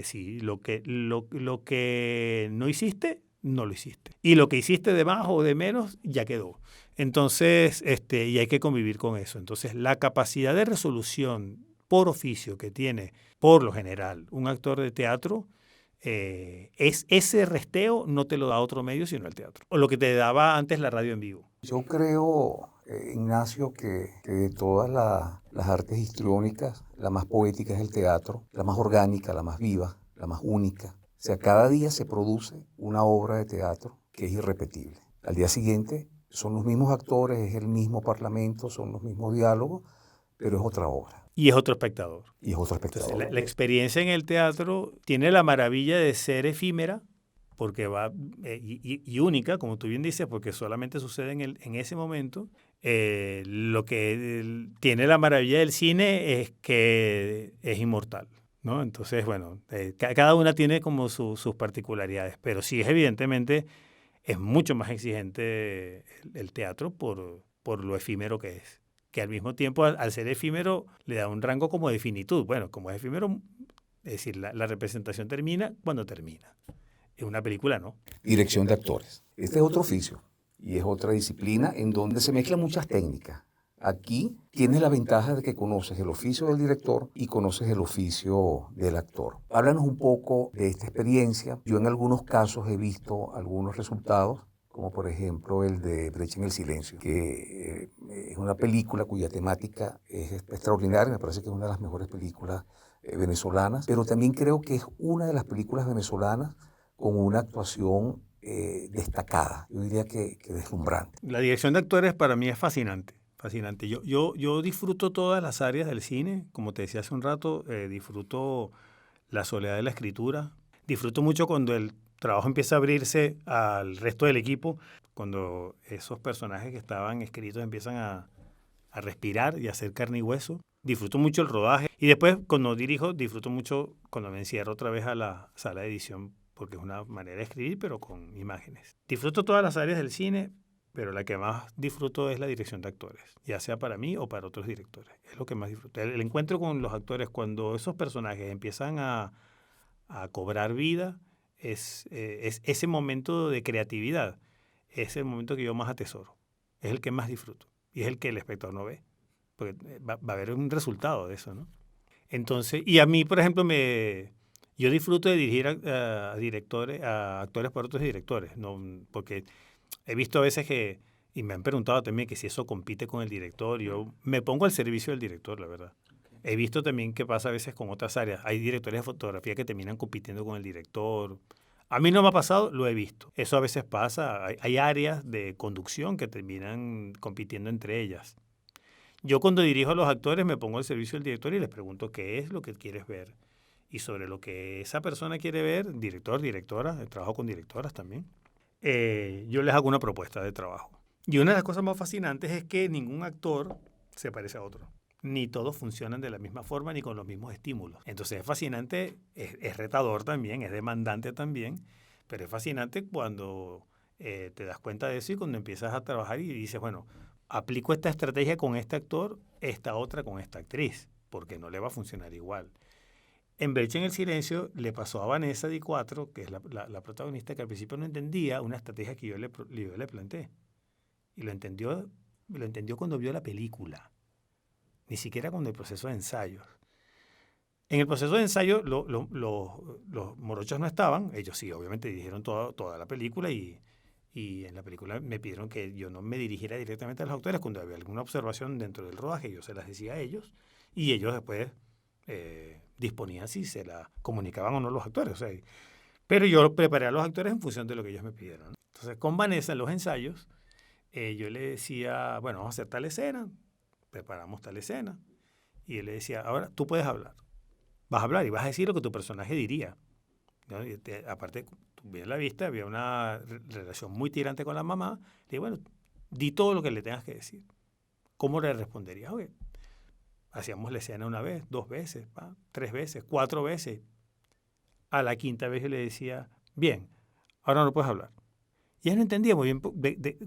sí, lo que no hiciste, no lo hiciste. Y lo que hiciste de más o de menos, ya quedó. Entonces, y hay que convivir con eso. Entonces, la capacidad de resolución por oficio que tiene, por lo general, un actor de teatro, es ese resteo no te lo da otro medio sino el teatro. O lo que te daba antes la radio en vivo. Yo creo, Ignacio, que de todas las artes histriónicas, la más poética es el teatro, la más orgánica, la más viva, la más única. O sea, cada día se produce una obra de teatro que es irrepetible. Al día siguiente son los mismos actores, es el mismo parlamento, son los mismos diálogos, pero es otra obra. Y es otro espectador. Y es otro espectador. Entonces, la experiencia en el teatro tiene la maravilla de ser efímera, porque va y única, como tú bien dices, porque solamente sucede en ese momento. Lo que tiene la maravilla del cine es que es inmortal, ¿no? Entonces, bueno, cada una tiene como sus particularidades, pero sí es evidentemente es mucho más exigente el teatro por lo efímero que es. Que al mismo tiempo, al ser efímero, le da un rango como de finitud. Bueno, como es efímero, es decir, la representación termina cuando termina. En una película no. Dirección de actores. Este es otro oficio y es otra disciplina en donde se mezclan muchas técnicas. Aquí tienes la ventaja de que conoces el oficio del director y conoces el oficio del actor. Háblanos un poco de esta experiencia. Yo en algunos casos he visto algunos resultados, como por ejemplo el de Brecha en el Silencio, que es una película cuya temática es extraordinaria, me parece que es una de las mejores películas venezolanas, pero también creo que es una de las películas venezolanas con una actuación destacada, yo diría que deslumbrante. La dirección de actores para mí es fascinante. Fascinante. Yo disfruto todas las áreas del cine, como te decía hace un rato, disfruto la soledad de la escritura, disfruto mucho cuando el trabajo empieza a abrirse al resto del equipo, cuando esos personajes que estaban escritos empiezan a respirar y a hacer carne y hueso. Disfruto mucho el rodaje y después cuando dirijo disfruto mucho cuando me encierro otra vez a la sala de edición porque es una manera de escribir pero con imágenes. Disfruto todas las áreas del cine, pero la que más disfruto es la dirección de actores, ya sea para mí o para otros directores. Es lo que más disfruto. El encuentro con los actores cuando esos personajes empiezan a cobrar vida es ese momento de creatividad, es el momento que yo más atesoro, es el que más disfruto y es el que el espectador no ve, porque va a haber un resultado de eso, ¿no? Entonces, y a mí, por ejemplo, yo disfruto de dirigir a directores, a actores por otros directores, ¿no? Porque he visto a veces que, y me han preguntado también que si eso compite con el director, yo me pongo al servicio del director, la verdad. He visto también que pasa a veces con otras áreas. Hay directores de fotografía que terminan compitiendo con el director. A mí no me ha pasado, lo he visto. Eso a veces pasa. Hay áreas de conducción que terminan compitiendo entre ellas. Yo cuando dirijo a los actores me pongo al servicio del director y les pregunto qué es lo que quieres ver. Y sobre lo que esa persona quiere ver, director, directora, trabajo con directoras también, yo les hago una propuesta de trabajo. Y una de las cosas más fascinantes es que ningún actor se parece a otro. Ni todos funcionan de la misma forma ni con los mismos estímulos. Entonces es fascinante, es retador también, es demandante también, pero es fascinante cuando te das cuenta de eso y cuando empiezas a trabajar y dices, bueno, aplico esta estrategia con este actor, esta otra con esta actriz, porque no le va a funcionar igual. En Brecha en el Silencio le pasó a Vanessa Di Quattro, que es la protagonista, que al principio no entendía una estrategia que yo le planteé. Y lo entendió cuando vio la película, ni siquiera cuando el proceso de ensayos. En el proceso de ensayo, los morochos no estaban. Ellos sí, obviamente dirigieron toda la película y en la película me pidieron que yo no me dirigiera directamente a los actores. Cuando había alguna observación dentro del rodaje, yo se las decía a ellos y ellos después disponían si se la comunicaban o no los actores. O sea, pero yo preparé a los actores en función de lo que ellos me pidieron, ¿no? Entonces, con Vanessa en los ensayos, yo le decía, bueno, vamos a hacer tal escena, preparamos tal escena, y él le decía, ahora tú puedes hablar. Vas a hablar y vas a decir lo que tu personaje diría, ¿no? Aparte, tú bien la vista, había una relación muy tirante con la mamá. Le dije, bueno, di todo lo que le tengas que decir. ¿Cómo le responderías? Okay. Hacíamos la escena una vez, 2 veces, 3 veces, 4 veces. A la 5ª vez yo le decía, bien, ahora no puedes hablar. Y él no entendía muy bien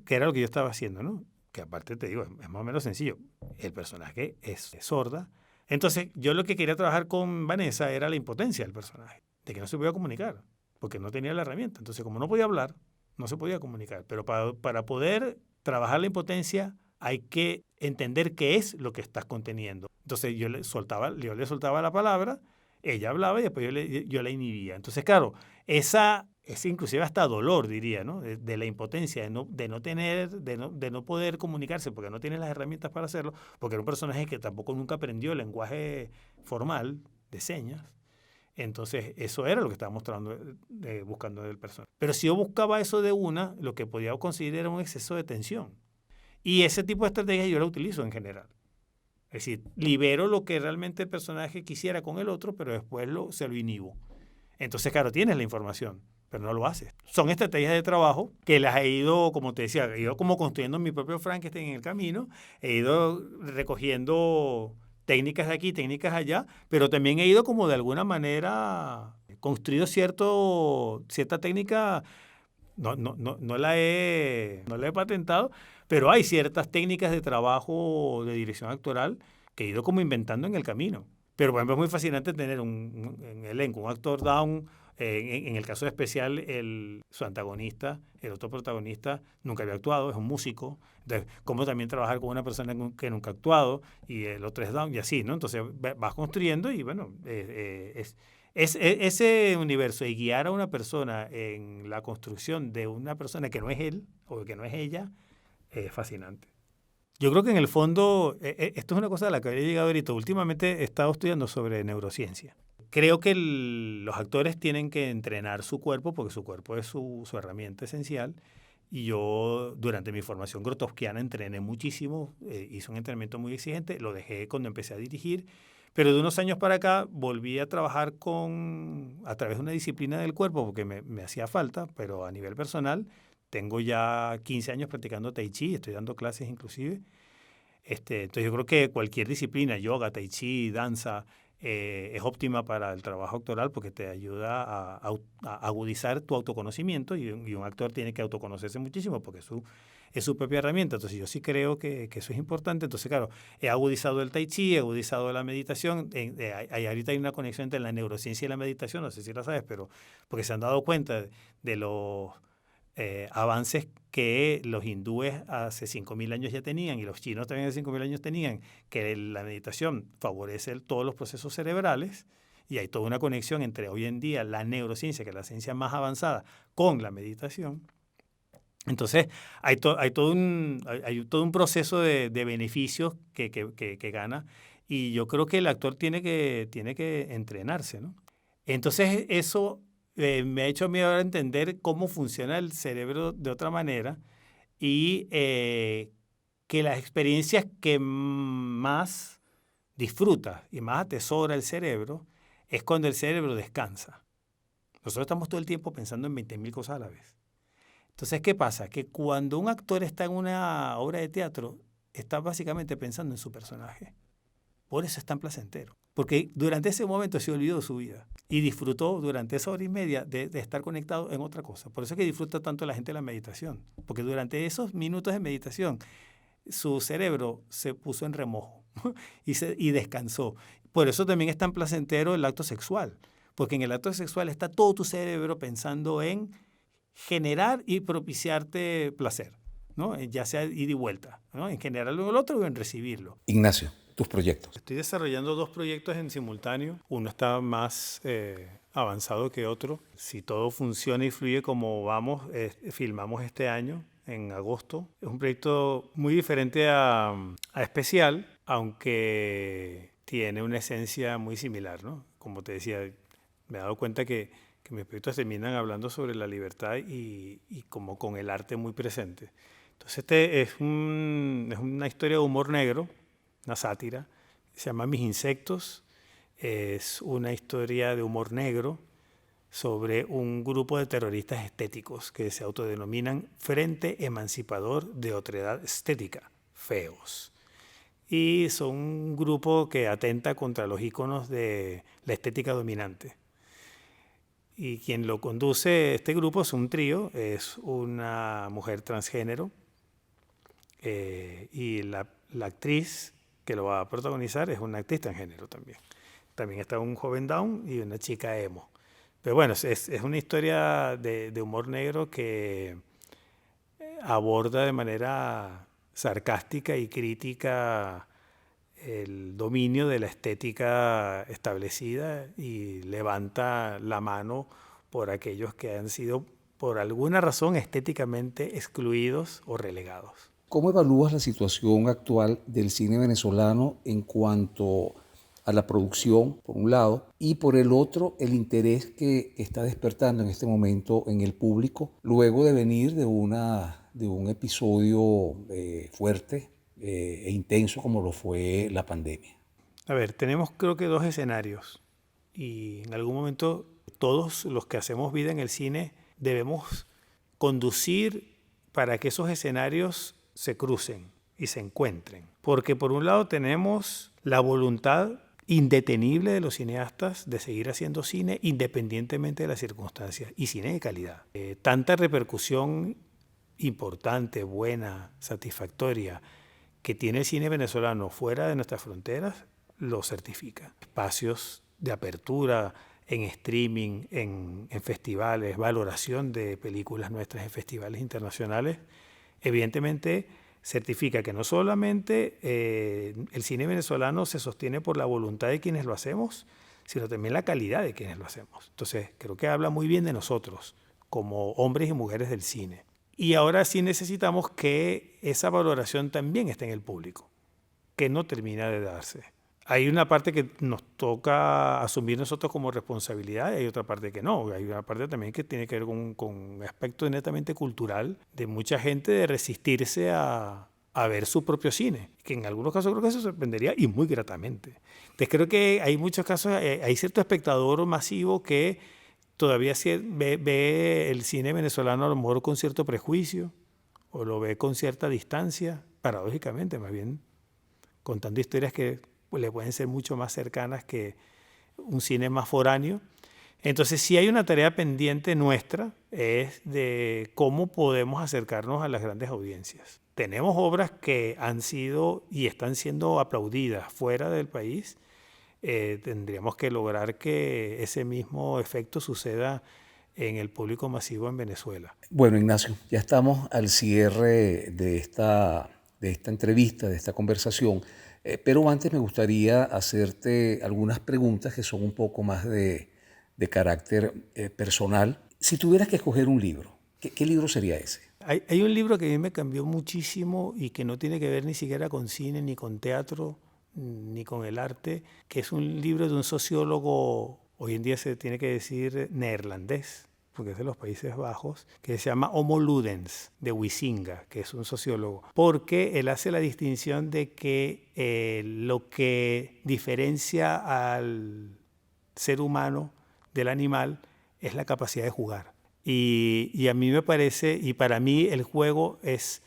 qué era lo que yo estaba haciendo, ¿no? Que aparte te digo, es más o menos sencillo. El personaje es sorda. Entonces, yo lo que quería trabajar con Vanessa era la impotencia del personaje, de que no se podía comunicar, porque no tenía la herramienta. Entonces, como no podía hablar, no se podía comunicar. Pero para poder trabajar la impotencia, hay que entender qué es lo que estás conteniendo. Entonces, yo le soltaba la palabra, ella hablaba y después yo la inhibía. Entonces, claro, ese inclusive hasta dolor, diría, ¿no? De la impotencia, de no poder comunicarse porque no tiene las herramientas para hacerlo, porque era un personaje que tampoco nunca aprendió el lenguaje formal de señas. Entonces, eso era lo que estaba mostrando, buscando del personaje. Pero si yo buscaba eso de una, lo que podía conseguir era un exceso de tensión. Y ese tipo de estrategias yo la utilizo en general. Es decir, libero lo que realmente el personaje quisiera con el otro, pero después se lo inhibo. Entonces, claro, tienes la información, pero no lo haces. Son estrategias de trabajo que las he ido, como te decía, he ido como construyendo mi propio Frankenstein en el camino, he ido recogiendo técnicas de aquí, técnicas allá, pero también he ido como de alguna manera construido cierta técnica, no la he patentado, pero hay ciertas técnicas de trabajo de dirección actoral que he ido como inventando en el camino. Pero, por ejemplo, es muy fascinante tener un elenco, un actor down. En el caso especial, su antagonista, el otro protagonista, nunca había actuado, es un músico. Entonces, cómo también trabajar con una persona que nunca ha actuado y el otro es down y así, ¿no? Entonces, vas construyendo y, bueno, ese universo y guiar a una persona en la construcción de una persona que no es él o que no es ella, es fascinante. Yo creo que en el fondo, esto es una cosa a la que había llegado ahorita. Últimamente he estado estudiando sobre neurociencia. Creo que los actores tienen que entrenar su cuerpo porque su cuerpo es su herramienta esencial. Y yo durante mi formación grotowskiana entrené muchísimo, hice un entrenamiento muy exigente, lo dejé cuando empecé a dirigir, pero de unos años para acá volví a trabajar a través de una disciplina del cuerpo porque me hacía falta, pero a nivel personal. Tengo ya 15 años practicando Tai Chi, estoy dando clases inclusive. Entonces yo creo que cualquier disciplina, yoga, Tai Chi, danza, es óptima para el trabajo actoral porque te ayuda a agudizar tu autoconocimiento y un actor tiene que autoconocerse muchísimo porque es su propia herramienta. Entonces yo sí creo que eso es importante. Entonces, claro, he agudizado el Tai Chi, he agudizado la meditación. Ahorita hay una conexión entre la neurociencia y la meditación, no sé si la sabes, pero porque se han dado cuenta de los avances que los hindúes hace 5.000 años ya tenían y los chinos también hace 5.000 años tenían, que la meditación favorece todos los procesos cerebrales y hay toda una conexión entre hoy en día la neurociencia, que es la ciencia más avanzada, con la meditación. Entonces, hay todo un proceso de beneficios que gana y yo creo que el actor tiene que entrenarse, ¿no? Entonces, eso me ha hecho a mí ahora entender cómo funciona el cerebro de otra manera y que las experiencias que más disfruta y más atesora el cerebro es cuando el cerebro descansa. Nosotros estamos todo el tiempo pensando en 20.000 cosas a la vez. Entonces, ¿qué pasa? Que cuando un actor está en una obra de teatro, está básicamente pensando en su personaje. Por eso es tan placentero. Porque durante ese momento se olvidó de su vida y disfrutó durante esa hora y media de estar conectado en otra cosa. Por eso es que disfruta tanto la gente de la meditación. Porque durante esos minutos de meditación, su cerebro se puso en remojo y descansó. Por eso también es tan placentero el acto sexual. Porque en el acto sexual está todo tu cerebro pensando en generar y propiciarte placer, ¿no? Ya sea ida y vuelta, ¿no? En generarlo en el otro o en recibirlo. Ignacio, tus proyectos? Estoy desarrollando 2 proyectos en simultáneo. Uno está más avanzado que otro. Si todo funciona y fluye como vamos, filmamos este año, en agosto. Es un proyecto muy diferente a Especial, aunque tiene una esencia muy similar, ¿no? Como te decía, me he dado cuenta que mis proyectos terminan hablando sobre la libertad y como con el arte muy presente. Entonces es una historia de humor negro, una sátira, se llama Mis Insectos. Es una historia de humor negro sobre un grupo de terroristas estéticos que se autodenominan Frente Emancipador de Otredad Estética, FEOS. Y son un grupo que atenta contra los íconos de la estética dominante. Y quien lo conduce, este grupo es un trío, es una mujer transgénero y la actriz que lo va a protagonizar es una actriz transgénero también. También está un joven down y una chica emo. Pero bueno, es una historia de humor negro que aborda de manera sarcástica y crítica el dominio de la estética establecida y levanta la mano por aquellos que han sido, por alguna razón, estéticamente excluidos o relegados. ¿Cómo evalúas la situación actual del cine venezolano en cuanto a la producción, por un lado, y por el otro, el interés que está despertando en este momento en el público, luego de venir de un episodio fuerte e intenso como lo fue la pandemia? A ver, tenemos creo que 2 escenarios y en algún momento todos los que hacemos vida en el cine debemos conducir para que esos escenarios se crucen y se encuentren. Porque por un lado tenemos la voluntad indetenible de los cineastas de seguir haciendo cine independientemente de las circunstancias y cine de calidad. Tanta repercusión importante, buena, satisfactoria que tiene el cine venezolano fuera de nuestras fronteras lo certifica. Espacios de apertura en streaming, en festivales, valoración de películas nuestras en festivales internacionales, evidentemente certifica que no solamente el cine venezolano se sostiene por la voluntad de quienes lo hacemos, sino también la calidad de quienes lo hacemos. Entonces, creo que habla muy bien de nosotros, como hombres y mujeres del cine. Y ahora sí necesitamos que esa valoración también esté en el público, que no termina de darse. Hay una parte que nos toca asumir nosotros como responsabilidad y hay otra parte que no. Hay una parte también que tiene que ver con un aspecto netamente cultural de mucha gente de resistirse a ver su propio cine, que en algunos casos creo que se sorprendería y muy gratamente. Entonces creo que hay muchos casos, hay cierto espectador masivo que todavía ve el cine venezolano a lo mejor con cierto prejuicio o lo ve con cierta distancia, paradójicamente más bien, contando historias que le pueden ser mucho más cercanas que un cine más foráneo. Entonces, sí hay una tarea pendiente nuestra, es de cómo podemos acercarnos a las grandes audiencias. Tenemos obras que han sido y están siendo aplaudidas fuera del país. Tendríamos que lograr que ese mismo efecto suceda en el público masivo en Venezuela. Bueno, Ignacio, ya estamos al cierre de esta entrevista, de esta conversación. Pero antes me gustaría hacerte algunas preguntas que son un poco más de carácter personal. Si tuvieras que escoger un libro, ¿qué libro sería ese? Hay un libro que a mí me cambió muchísimo y que no tiene que ver ni siquiera con cine, ni con teatro, ni con el arte, que es un libro de un sociólogo, hoy en día se tiene que decir neerlandés, porque es de los Países Bajos, que se llama Homo Ludens, de Huizinga, que es un sociólogo, porque él hace la distinción de que lo que diferencia al ser humano del animal es la capacidad de jugar. Y a mí me parece, y para mí el juego es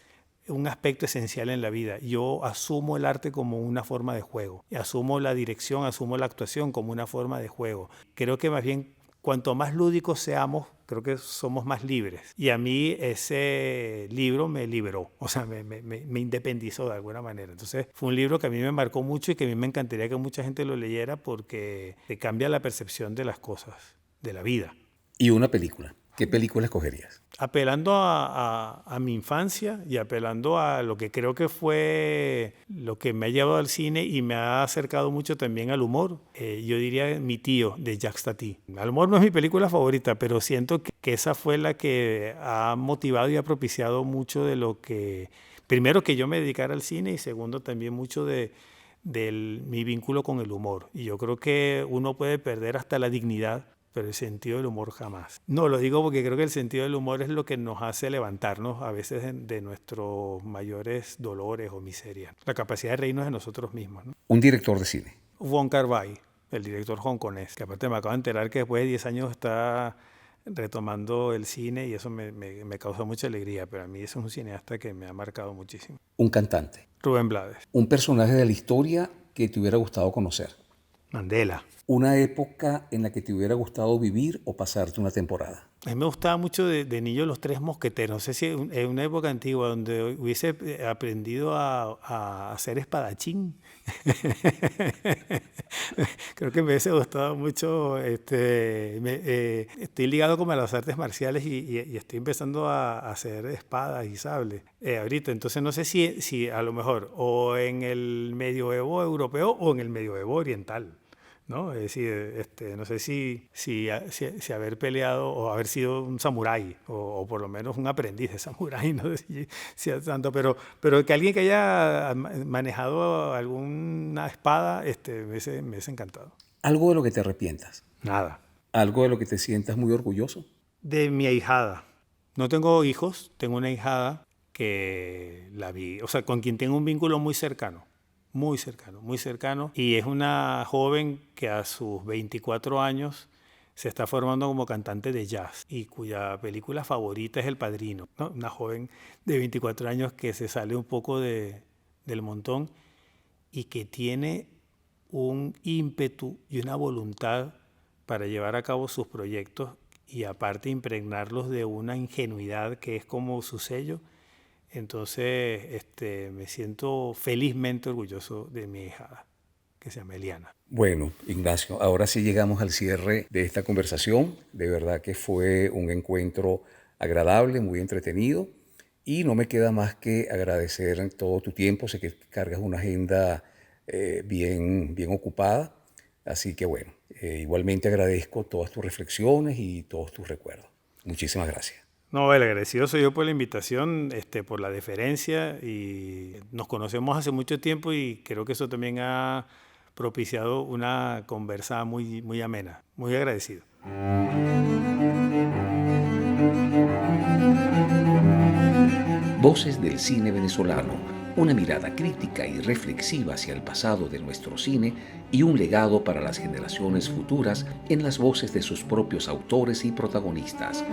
un aspecto esencial en la vida. Yo asumo el arte como una forma de juego, asumo la dirección, asumo la actuación como una forma de juego. Creo que más bien cuanto más lúdicos seamos, creo que somos más libres. Y a mí ese libro me liberó, o sea, me independizó de alguna manera. Entonces fue un libro que a mí me marcó mucho y que a mí me encantaría que mucha gente lo leyera porque te cambia la percepción de las cosas, de la vida. ¿Y una película? ¿Qué película escogerías? Apelando a mi infancia y apelando a lo que creo que fue lo que me ha llevado al cine y me ha acercado mucho también al humor, yo diría Mi tío, de Jacques Tati. Al humor no es mi película favorita, pero siento que esa fue la que ha motivado y ha propiciado mucho de lo que, primero, que yo me dedicara al cine y segundo, también mucho de mi vínculo con el humor. Y yo creo que uno puede perder hasta la dignidad, pero el sentido del humor jamás. No, lo digo porque creo que el sentido del humor es lo que nos hace levantarnos a veces de nuestros mayores dolores o miserias. La capacidad de reírnos de nosotros mismos, ¿no? Un director de cine. Wong Kar-wai, el director hongkonés, que aparte me acabo de enterar que después de 10 años está retomando el cine y eso me causa mucha alegría, pero a mí eso es un cineasta que me ha marcado muchísimo. Un cantante. Rubén Blades. Un personaje de la historia que te hubiera gustado conocer. Mandela. Una época en la que te hubiera gustado vivir o pasarte una temporada. A mí me gustaba mucho de niño Los Tres Mosqueteros. No sé si en una época antigua donde hubiese aprendido a hacer espadachín. Creo que me hubiese gustado mucho. Estoy ligado como a las artes marciales y estoy empezando a hacer espadas y sables ahorita. Entonces no sé si a lo mejor o en el medioevo europeo o en el medioevo oriental, ¿no? Es decir, no sé si haber peleado o haber sido un samurái o por lo menos un aprendiz de samurái, no sé si es tanto, pero que alguien que haya manejado alguna espada me hubiese encantado. ¿Algo de lo que te arrepientas? Nada. ¿Algo de lo que te sientas muy orgulloso? De mi ahijada. No tengo hijos, tengo una ahijada que la vi, o sea, con quien tengo un vínculo muy cercano. Muy cercano, muy cercano. Y es una joven que a sus 24 años se está formando como cantante de jazz y cuya película favorita es El Padrino, ¿no? Una joven de 24 años que se sale un poco del montón y que tiene un ímpetu y una voluntad para llevar a cabo sus proyectos y aparte impregnarlos de una ingenuidad que es como su sello. Entonces, me siento felizmente orgulloso de mi hija, que se llama Eliana. Bueno, Ignacio, ahora sí llegamos al cierre de esta conversación. De verdad que fue un encuentro agradable, muy entretenido. Y no me queda más que agradecer todo tu tiempo. Sé que cargas una agenda bien ocupada. Así que bueno, igualmente agradezco todas tus reflexiones y todos tus recuerdos. Muchísimas gracias. No, el agradecido soy yo por la invitación, por la deferencia y nos conocemos hace mucho tiempo y creo que eso también ha propiciado una conversa muy, muy amena. Muy agradecido. Voces del cine venezolano, una mirada crítica y reflexiva hacia el pasado de nuestro cine y un legado para las generaciones futuras en las voces de sus propios autores y protagonistas.